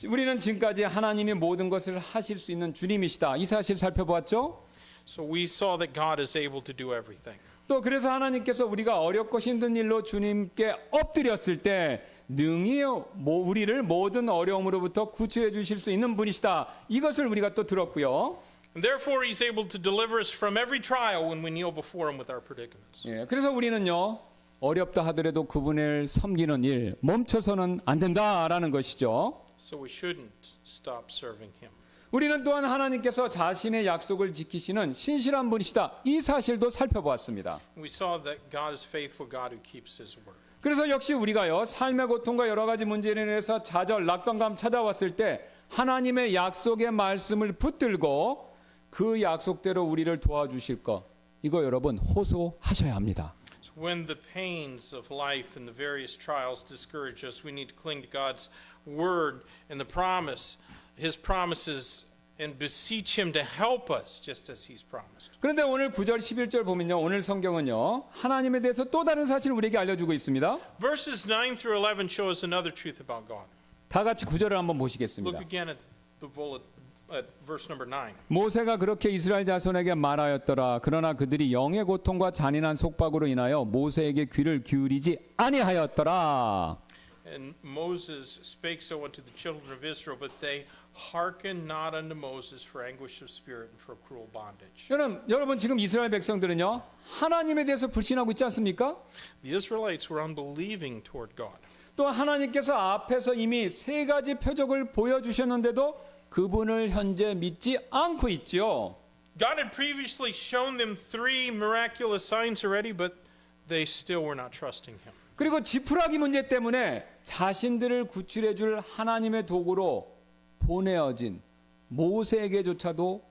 우리는 지금까지 하나님이 모든 것을 하실 수 있는 주님이시다. 이 사실 살펴보았죠. So we saw that God is able to do everything. 또 그래서 하나님께서 우리가 어렵고 힘든 일로 주님께 엎드렸을 때 능히 우리를 모든 어려움으로부터 구출해 주실 수 있는 분이시다. 이것을 우리가 또 들었고요. And therefore he's able to deliver us from every trial when we kneel before him with our predicaments. 예, 그래서 우리는요. 어렵다 하더라도 그분을 섬기는 일 멈춰서는 안 된다라는 것이죠. So we shouldn't stop serving him. 우리는 또한 하나님께서 자신의 약속을 지키시는 신실한 분이시다. 이 사실도 살펴보았습니다. We saw that God is faithful God who keeps his word. 그래서 역시 우리가요. 삶의 고통과 여러 가지 문제로 인해서 좌절, 낙담감 찾아왔을 때 하나님의 약속의 말씀을 붙들고 그 약속대로 우리를 도와주실 것. 이거 여러분 호소하셔야 합니다. When the pains of life and the various trials discourage us, we need to cling to God's word and the promise, his promises, and beseech him to help us just as he's promised. 그런데 오늘 9절 11절 보면요. 오늘 성경은요. 하나님에 대해서 또 다른 사실을 우리에게 알려주고 있습니다. Verses 9 through 11 show us another truth about God. 다 같이 9절을 한번 Look 보시겠습니다. again at verse number 9. 모세가 그렇게 이스라엘 자손에게 말하였더라. 그러나 그들이 영의 고통과 잔인한 속박으로 인하여 모세에게 귀를 기울이지 아니하였더라. And Moses spake so unto the children of Israel, but they hearkened not unto Moses for anguish of spirit and for cruel bondage. 여러분 지금 이스라엘 백성들은요. 하나님에 대해서 불신하고 있지 않습니까? The Israelites were unbelieving toward God. 또 하나님께서 앞에서 이미 3가지 표적을 보여주셨는데도 그분을 현재 믿지 않고 있지요. God had previously shown them 3 miraculous signs already, but they still were not trusting him. 그리고 지푸라기 문제 때문에 자신들을 구출해 줄 하나님의 도구로 보내어진 모세조차도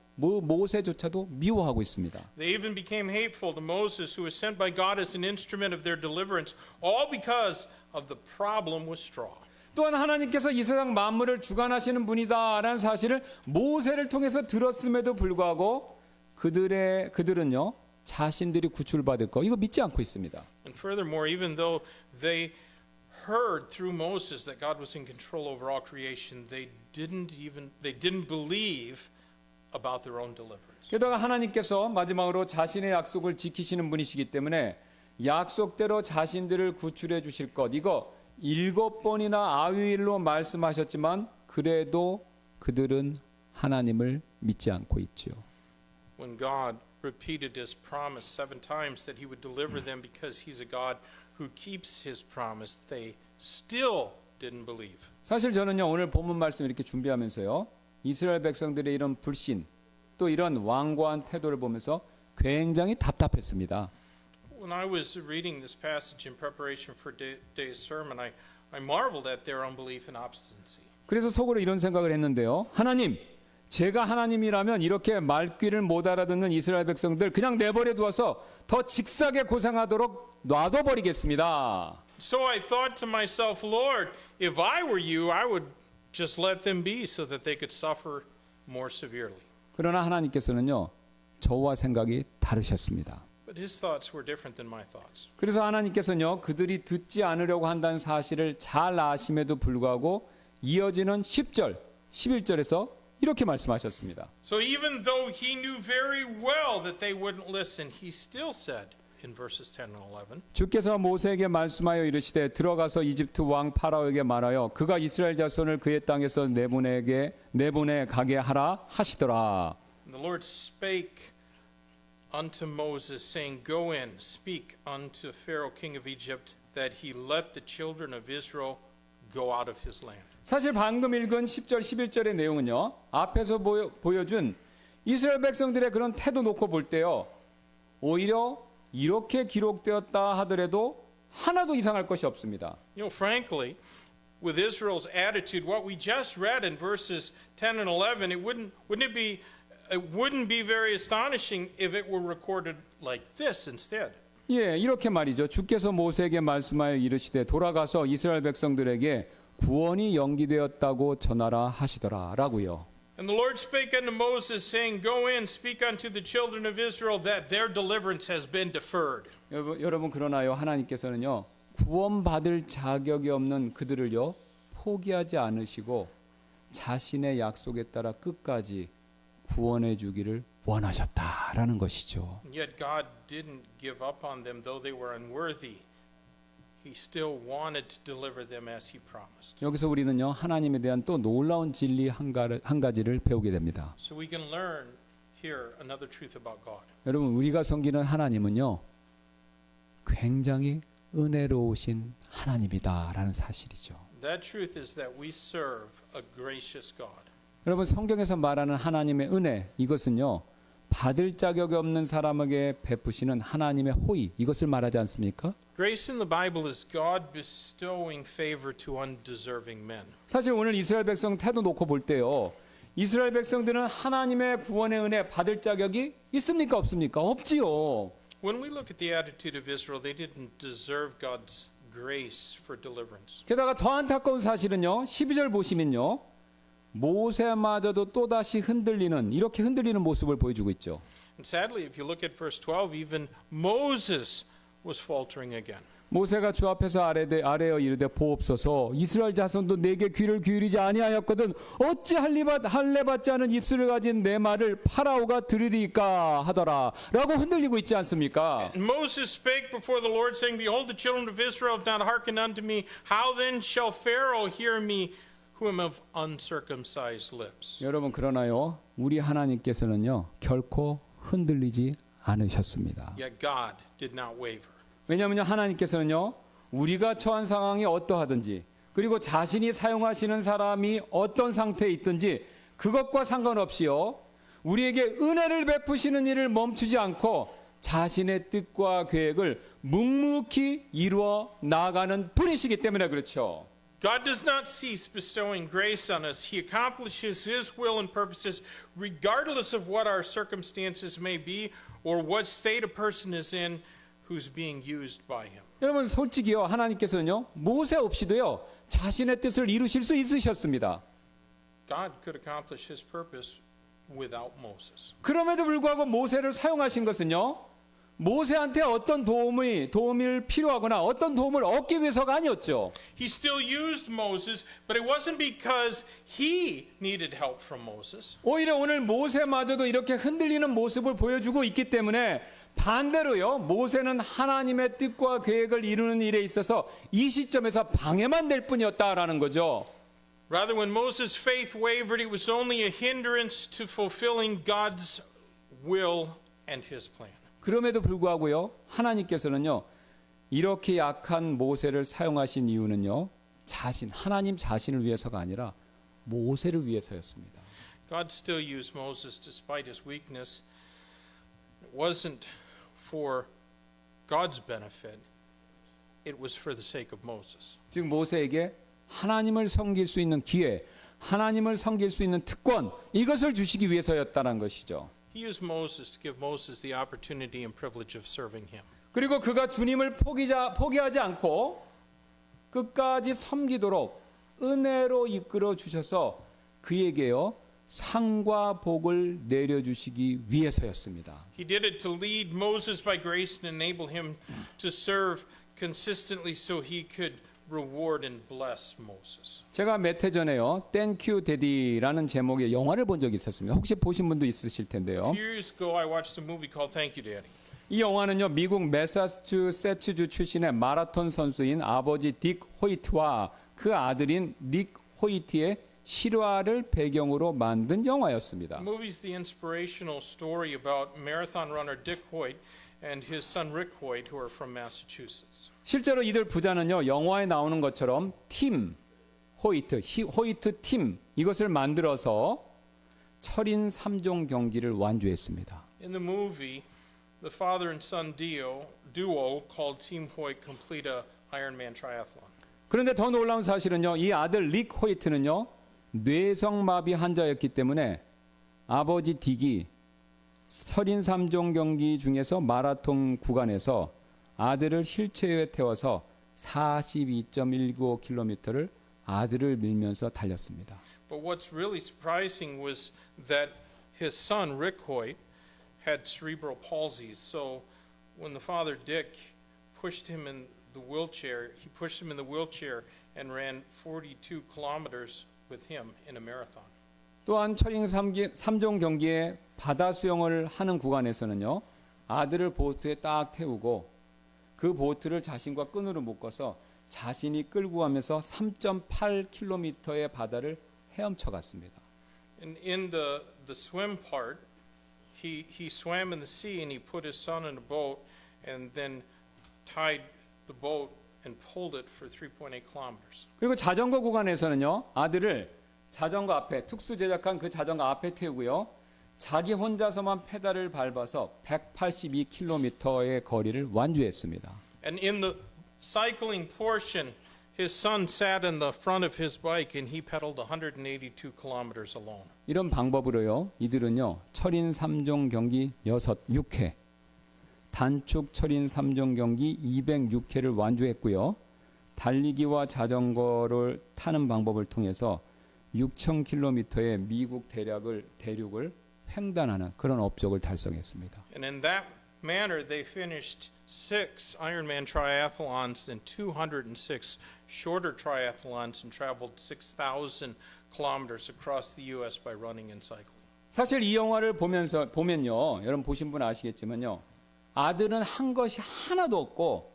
미워하고 있습니다. They even became hateful to Moses, who was sent by God as an instrument of their deliverance, all because of the problem with straw. 또한 하나님께서 이 세상 만물을 주관하시는 분이다라는 사실을 모세를 통해서 들었음에도 불구하고 그들은요 자신들이 구출받을 거 이거 믿지 않고 있습니다. And furthermore, even though they heard through Moses that God was in control over all creation, they didn't believe about their own deliverance. 게다가 하나님께서 마지막으로 자신의 약속을 지키시는 분이시기 때문에 약속대로 자신들을 구출해 주실 것 이거 7번이나 아위일로 말씀하셨지만 그래도 그들은 하나님을 믿지 않고 있지요. When God repeated his promise 7 times that he would deliver them because he's a God who keeps his promise, they still didn't believe. 사실 저는요 오늘 본문 말씀 이렇게 준비하면서요 이스라엘 백성들의 이런 불신 또 이런 완고한 태도를 보면서 굉장히 답답했습니다. When I was reading this passage in preparation for today's sermon, I marveled at their unbelief and obstinacy. 그래서 속으로 이런 생각을 했는데요. 하나님, 제가 하나님이라면 이렇게 말귀를 못 알아듣는 이스라엘 백성들 그냥 내버려 두어서 더 직사게 고생하도록 놔둬버리겠습니다. So I thought to myself, Lord, if I were you, I would just let them be so that they could suffer more severely. 그러나 하나님께서는요. 저와 생각이 다르셨습니다. But his thoughts were different than my thoughts. 그래서 하나님께서는요. 그들이 듣지 않으려고 한다는 사실을 잘 아심에도 불구하고 이어지는 10절, 11절에서 이렇게 말씀하셨습니다. So even though he knew very well that they wouldn't listen, he still said in verses 10 and 11, 주께서 모세에게 말씀하여 이르시되 들어가서 이집트 왕 파라오에게 말하여 그가 이스라엘 자손을 그의 땅에서 내보내 가게 하라 하시더라. And the Lord spake unto Moses, saying, Go in, speak unto Pharaoh king of Egypt, that he let the children of Israel go out of his land. 사실 방금 읽은 10절 11절의 내용은요. 앞에서 보여준 이스라엘 백성들의 그런 태도 놓고 볼 때요. 오히려 이렇게 기록되었다 하더라도 하나도 이상할 것이 없습니다. You know, frankly, with Israel's attitude, what we just read in verses 10 and 11, it wouldn't be very astonishing if it were recorded like this instead. 예, 이렇게 말이죠. 주께서 모세에게 말씀하여 이르시되 돌아가서 이스라엘 백성들에게 구원이 연기되었다고 전하라 하시더라라고요. And the Lord spake unto Moses, saying, Go in, speak unto the children of Israel that their deliverance has been deferred. 여러분 그러나요 하나님께서는요 구원받을 자격이 없는 그들을요 포기하지 않으시고 자신의 약속에 따라 끝까지 구원해 주기를 원하셨다라는 것이죠. And yet God didn't give up on them, though they were unworthy. He still wanted to deliver them as he promised. 여기서 우리는요 하나님에 대한 또 놀라운 진리 한 가지를 배우게 됩니다. So we can learn here another truth about God. 여러분 우리가 섬기는 하나님은요 굉장히 은혜로우신 하나님이다라는 사실이죠. That truth is that we serve a gracious God. 여러분 성경에서 말하는 하나님의 은혜 이것은요 받을 자격이 없는 사람에게 베푸시는 하나님의 호의 이것을 말하지 않습니까? Grace in the Bible is God bestowing favor to undeserving men. 사실 오늘 이스라엘 백성 태도 놓고 볼 때요. 이스라엘 백성들은 하나님의 구원의 은혜 받을 자격이 있습니까 없습니까? 없지요. When we look at the attitude of Israel, they didn't deserve God's grace for deliverance. 게다가 더 안타까운 사실은요. 12절 보시면요. 모세마저도 또다시 이렇게 흔들리는 모습을 보여주고 있죠. And sadly, if you look at verse 12, even Moses was faltering again. 모세가 주 앞에서 아뢰어 이르되 보옵소서 이스라엘 자손도 내게 귀를 기울이지 아니하였거든 어찌 할례 받지 않은 입술을 가진 내 말을 파라오가 들으리까 하더라 라고 흔들리고 있지 않습니까? And Moses spake before the Lord, saying, Behold, the children of Israel have not hearkened unto me. How then shall Pharaoh hear me, who am of uncircumcised lips? 여러분 그러나요 우리 하나님께서는요 결코 흔들리지 않으셨습니다. Yet God did not waver. 왜냐하면 하나님께서는요 우리가 처한 상황이 어떠하든지 그리고 자신이 사용하시는 사람이 어떤 상태에 있든지 그것과 상관없이요 우리에게 은혜를 베푸시는 일을 멈추지 않고 자신의 뜻과 계획을 묵묵히 이루어 나아가는 분이시기 때문에 그렇죠. God does not cease bestowing grace on us. He accomplishes His will and purposes regardless of what our circumstances may be or what state a person is in who's being used by Him. 여러분 솔직히요 하나님께서는요 모세 없이도요 자신의 뜻을 이루실 수 있으셨습니다. God could accomplish his purpose without Moses. 그럼에도 불구하고 모세를 사용하신 것은요, 모세한테 어떤 도움이 필요하거나 어떤 도움을 얻기 위해서가 아니었죠. He still used Moses, but it wasn't because he needed help from Moses. 오히려 오늘 모세마저도 이렇게 흔들리는 모습을 보여주고 있기 때문에 반대로요, 모세는 하나님의 뜻과 계획을 이루는 일에 있어서 이 시점에서 방해만 될 뿐이었다라는 거죠. Rather, when Moses' faith wavered, it was only a hindrance to fulfilling God's will and his plan. 그럼에도 불구하고요, 하나님께서는요, 이렇게 약한 모세를 사용하신 이유는요, 하나님 자신을 위해서가 아니라 모세를 위해서였습니다. God still used Moses despite his weakness. It wasn't for God's benefit. It was for the sake of Moses. 즉 모세에게 하나님을 섬길 수 있는 기회, 하나님을 섬길 수 있는 특권, 이것을 주시기 위해서였다는 것이죠. He used Moses to give Moses the opportunity and privilege of serving him. 그리고 그가 주님을 포기하지 않고 끝까지 섬기도록 은혜로 이끌어 주셔서 그에게요, 상과 복을 내려주시기 위해서였습니다. He did it to lead Moses by grace and enable him to serve consistently so he could reward and bless Moses. 제가 몇 해 전에요, Thank You Daddy라는 제목의 영화를 본 적이 있었습니다. 혹시 보신 분도 있으실 텐데요. A few years ago, I watched a movie called Thank You, Daddy. 이 영화는요, 미국 매사추세츠주 출신의 마라톤 선수인 아버지 딕 호이트와 그 아들인 닉 호이트의 실화를 배경으로 만든 영화였습니다. The movie is the inspirational story about marathon runner Dick Hoyt and his son Rick Hoyt, who are from Massachusetts. 실제로 이들 부자는요, 영화에 나오는 것처럼 팀 호이트 팀 이것을 만들어서 철인 3종 경기를 완주했습니다. In the movie, the father and son duo called Team Hoyt complete a Ironman triathlon. 그런데 더 놀라운 사실은요, 이 아들 릭 호이트는요, 뇌성마비 환자였기 때문에 아버지 딕이 철인 3종 경기 중에서 마라톤 구간에서 아들을 휠체어에 태워서 42.195km를 아들을 밀면서 달렸습니다. But what's really surprising was that his son Rick Hoyt had cerebral palsy. So when the father Dick pushed him in the wheelchair, he pushed him in the wheelchair and ran 42 kilometers with him in a marathon. 또한 철인 3종 경기에 바다 수영을 하는 구간에서는요, 아들을 보트에 딱 태우고 그 보트를 자신과 끈으로 묶어서 자신이 끌고 가면서 3.8km의 바다를 헤엄쳐 갔습니다. And in the swim part, he swam in the sea and he put his son in a boat and then tied the boat and pulled it for 3.8 kilometers. 그리고 자전거 구간에서는요, 아들을 자전거 앞에 특수 제작한 그 자전거 앞에 태우고요, 자기 혼자서만 페달을 밟아서 182km의 거리를 완주했습니다. And in the cycling portion, his son sat in the front of his bike and he pedaled 182 kilometers alone. 이런 방법으로요, 이들은요, 철인 3종 경기 6회, 단축 철인 3종 경기 206회를 완주했고요. 달리기와 자전거를 타는 방법을 통해서 6,000km의 미국 대륙을 횡단하는 그런 업적을 달성했습니다. And in that manner, they finished 6 Ironman triathlons and 206 shorter triathlons and traveled 6,000 kilometers across the U.S. by running and cycling. 사실 이 영화를 보면요, 여러분 보신 분 아시겠지만요, 아들은 한 것이 하나도 없고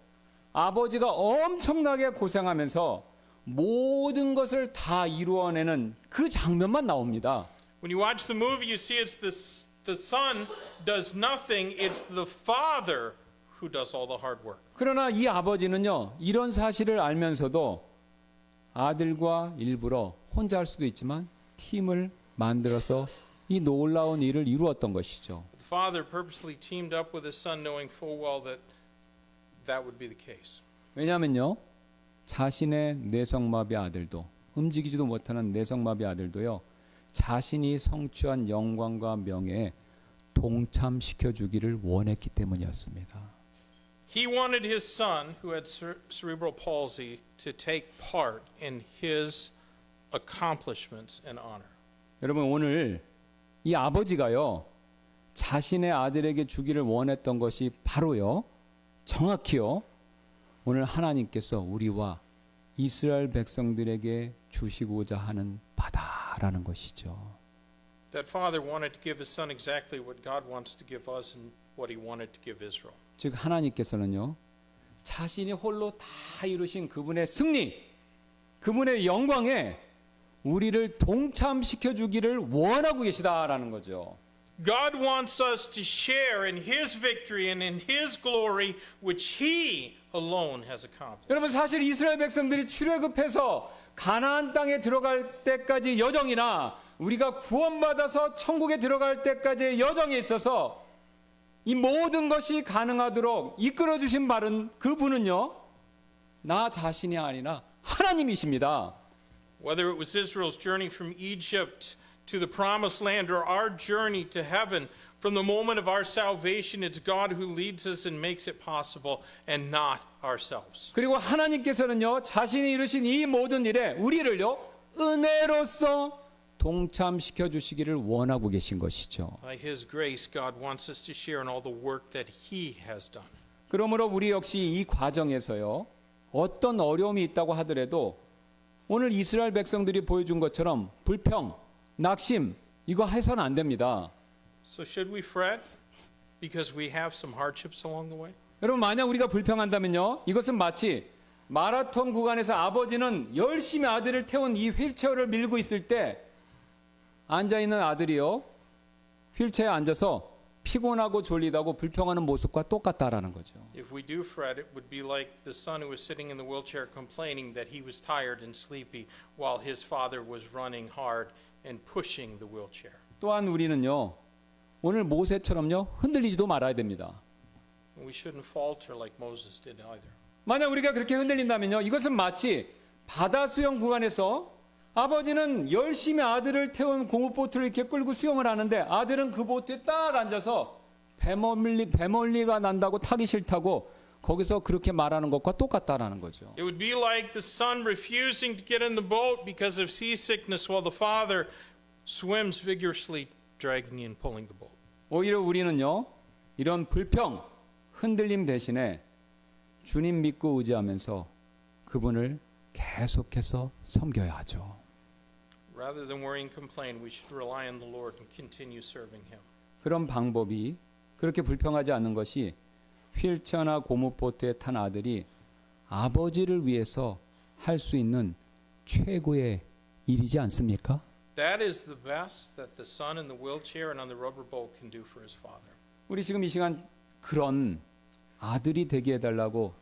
아버지가 엄청나게 고생하면서 모든 것을 다 이루어내는 그 장면만 나옵니다. When you watch the movie, you see it's the son does nothing. It's the father who does all the hard work. 그러나 이 아버지는요, 이런 사실을 알면서도 아들과 일부러 혼자 할 수도 있지만 팀을 만들어서 이 놀라운 일을 이루었던 것이죠. The father purposely teamed up with his son, knowing full well that that would be the case. 왜냐하면요, 자신의 뇌성마비 아들도, 움직이지도 못하는 뇌성마비 아들도요, 자신이 성취한 영광과 명예에 동참시켜 주기를 원했기 때문이었습니다. He wanted his son, who had cerebral palsy, to take part in his accomplishments and honor. 여러분 오늘 이 아버지가요 자신의 아들에게 주기를 원했던 것이 바로요 정확히요 오늘 하나님께서 우리와 이스라엘 백성들에게 주시고자 하는 바다라는 것이죠. That father wanted to give his son exactly what God wants to give us and what he wanted to give Israel. 즉 하나님께서는요 자신이 홀로 다 이루신 그분의 승리, 그분의 영광에 우리를 동참시켜 주기를 원하고 계시다라는 거죠. God wants us to share in his victory and in his glory which he alone has accomplished. 여러분 사실 이스라엘 백성들이 출애굽해서 가나안 땅에 들어갈 때까지 여정이나 우리가 구원받아서 천국에 들어갈 때까지의 여정에 있어서 이 모든 것이 가능하도록 이끌어 주신 바른 그분은요 나 자신이 아니라 하나님이십니다. Whether it was Israel's journey from Egypt to the promised land or our journey to heaven, from the moment of our salvation, it's God who leads us and makes it possible and not ourselves. 그리고 하나님께서는요 자신이 이루신 이 모든 일에 우리를요 은혜로서 동참시켜 주시기를 원하고 계신 것이죠. By his grace, God wants us to share in all the work that he has done. 그러므로 우리 역시 이 과정에서요 어떤 어려움이 있다고 하더라도 오늘 이스라엘 백성들이 보여준 것처럼 불평, 낙심 이거 해서는 안 됩니다. So should we fret because we have some hardships along the way? 여러분 만약 우리가 불평한다면요 이것은 마치 마라톤 구간에서 아버지는 열심히 아들을 태운 이 휠체어를 밀고 있을 때 앉아있는 아들이요 휠체어에 앉아서 피곤하고 졸리다고 불평하는 모습과 똑같다라는 거죠. If we do fret, it would be like the son who was sitting in the wheelchair complaining that he was tired and sleepy while his father was running hard and pushing the wheelchair. 또한 우리는요 오늘 모세처럼요 흔들리지도 말아야 됩니다. We shouldn't falter like Moses did either. 만약 우리가 그렇게 흔들린다면요 이것은 마치 바다 수영 구간에서 아버지는 열심히 아들을 태운 고무보트를 이렇게 끌고 수영을 하는데 아들은 그 보트에 딱 앉아서 배멀리가 난다고 타기 싫다고 거기서 그렇게 말하는 것과 똑같다라는 거죠. It would be like the son refusing to get in the boat because of seasickness while the father swims vigorously dragging and pulling the boat. 오히려 우리는요 이런 불평, 흔들림 대신에 주님 믿고 의지하면서 그분을 계속해서 섬겨야 하죠. Rather than worry and complain, we should rely on the Lord and continue serving him. 그런 방법이 그렇게 불평하지 않는 것이 휠체어나 고무보트에 탄 아들이 아버지를 위해서 할 수 있는 최고의 일이지 않습니까? That is the best that the son in the wheelchair and on the rubber boat can do for his father. 우리 지금 이 시간 그런 아들이 되게 해달라고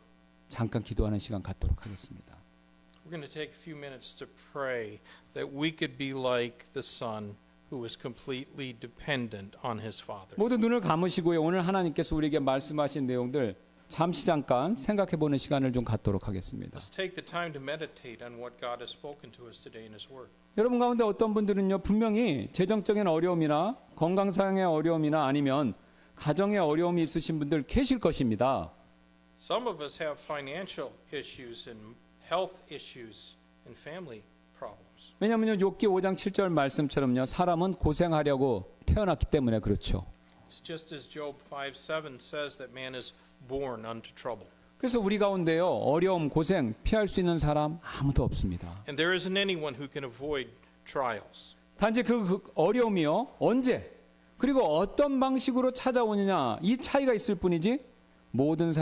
잠깐 기도하는 시간 갖도록 하겠습니다. We're going to take a few minutes to pray that we could be like the son who was completely dependent on his father. 모두 눈을 감으시고요. 오늘 하나님께서 우리에게 말씀하신 내용들 잠시 잠깐 생각해보는 시간을 좀 갖도록 하겠습니다. Let's take the time to meditate on what God has spoken to us today in his word. 여러분 가운데 어떤 분들은요 분명히 재정적인 어려움이나 건강상의 어려움이나 아니면 가정의 어려움이 있으신 분들 계실 것입니다. Some of us have financial issues and health issues and family problems. 왜냐하면 욥기 5장 7절 말씀처럼요 사람은 고생하려고 태어났기 때문에 그렇죠. It's just as Job 5:7 says that man is born unto trouble. 그래서 우리 가운데요 어려움, 고생 피할 수 있는 사람 아무도 없습니다. And there isn't anyone who can avoid trials. 단지 그 어려움이요 언제 그리고 어떤 방식으로 찾아오느냐 이 차이가 있을 뿐이지 모든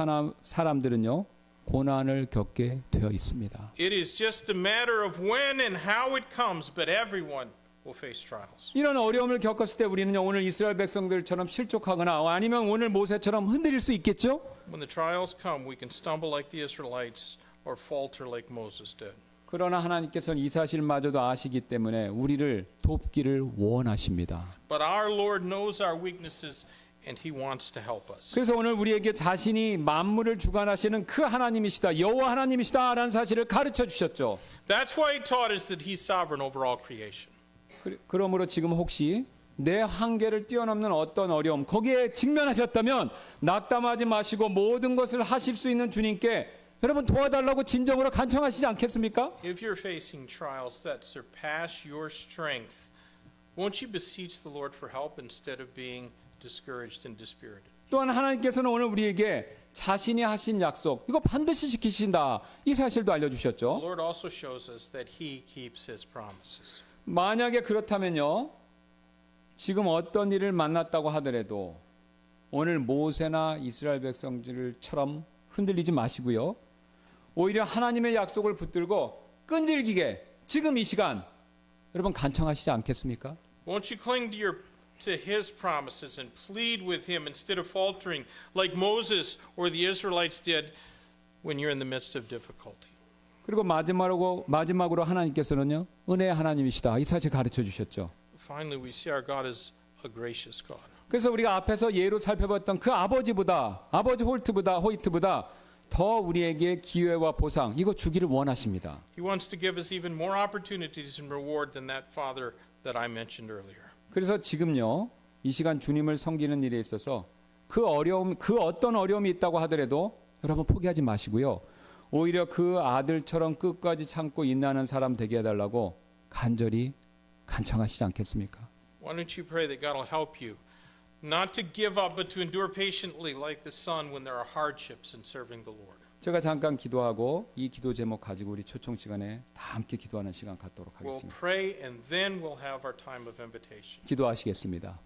사람들은요 고난을 겪게 되어 있습니다. It is just a matter of when and how it comes, but everyone will face trials. 이런 어려움을 겪었을 때 우리는요 오늘 이스라엘 백성들처럼 실족하거나 아니면 오늘 모세처럼 흔들릴 수 있겠죠? When the trials come, we can stumble like the Israelites or falter like Moses did. 그러나 하나님께서는 이 사실마저도 아시기 때문에 우리를 돕기를 원하십니다. But our Lord knows our weaknesses and he wants to help us. 그래서 오늘 우리에게 자신이 만물을 주관하시는 그 하나님이시다, 여호와 하나님이시다라는 사실을 가르쳐 주셨죠. That's why he taught us that he's sovereign over all creation. 그러므로 지금 혹시 내 한계를 뛰어넘는 어떤 어려움 거기에 직면하셨다면 낙담하지 마시고 모든 것을 하실 수 있는 주님께 여러분 도와달라고 진정으로 간청하시지 않겠습니까? If you're facing trials that surpass your strength, won't you beseech the Lord for help instead of being discouraged and dispirited? 또한 하나님께서는 오늘 우리에게 자신이 하신 약속 이거 반드시 지키신다 이 사실도 The 알려주셨죠. Lord also shows us that He keeps His promises. 만약에 그렇다면요 지금 어떤 일을 만났다고 하더라도 오늘 모세나 이스라엘 백성들처럼 흔들리지 마시고요 오히려 하나님의 약속을 붙들고 끈질기게 지금 이 시간 여러분 간청하시지 않겠습니까? Won't you cling to His promises and plead with Him instead of faltering like Moses or the Israelites did when you're in the midst of difficulty? 그리고 마지막으로 하나님께서는요 은혜의 하나님이시다 이 사실 가르쳐 주셨죠. Finally, we see our God as a gracious God. 그래서 우리가 앞에서 예로 살펴봤던 그 아버지 호이트보다 더 우리에게 기회와 보상 이거 주기를 원하십니다. He wants to give us even more opportunities and reward than that father that I mentioned earlier. 그래서 지금요 이 시간 주님을 섬기는 일에 있어서 그 어떤 어려움이 있다고 하더라도 여러분 포기하지 마시고요 오히려 그 아들처럼 끝까지 참고 인내하는 사람 되게 해달라고 간절히 간청하시지 않겠습니까? Why don't you pray that God will help you not to give up but to endure patiently like the son when there are hardships in serving the Lord. 제가 잠깐 기도하고 이 기도 제목 가지고 우리 초청 시간에 다 함께 기도하는 시간 갖도록 We'll 하겠습니다. pray and then we'll have our time of invitation. 기도하시겠습니다.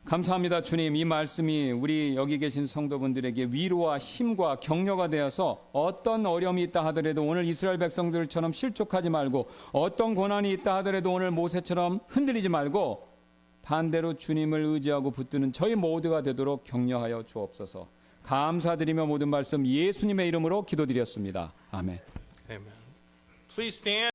감사합니다. 주님 이 말씀이 우리 여기 계신 성도분들에게 위로와 힘과 격려가 되어서 어떤 어려움이 있다 하더라도 오늘 이스라엘 백성들처럼 실족하지 말고 어떤 고난이 있다 하더라도 오늘 모세처럼 흔들리지 말고 반대로 주님을 의지하고 붙드는 저희 모두가 되도록 격려하여 주옵소서. 감사드리며 모든 말씀 예수님의 이름으로 기도드렸습니다. 아멘. Amen. Please stand.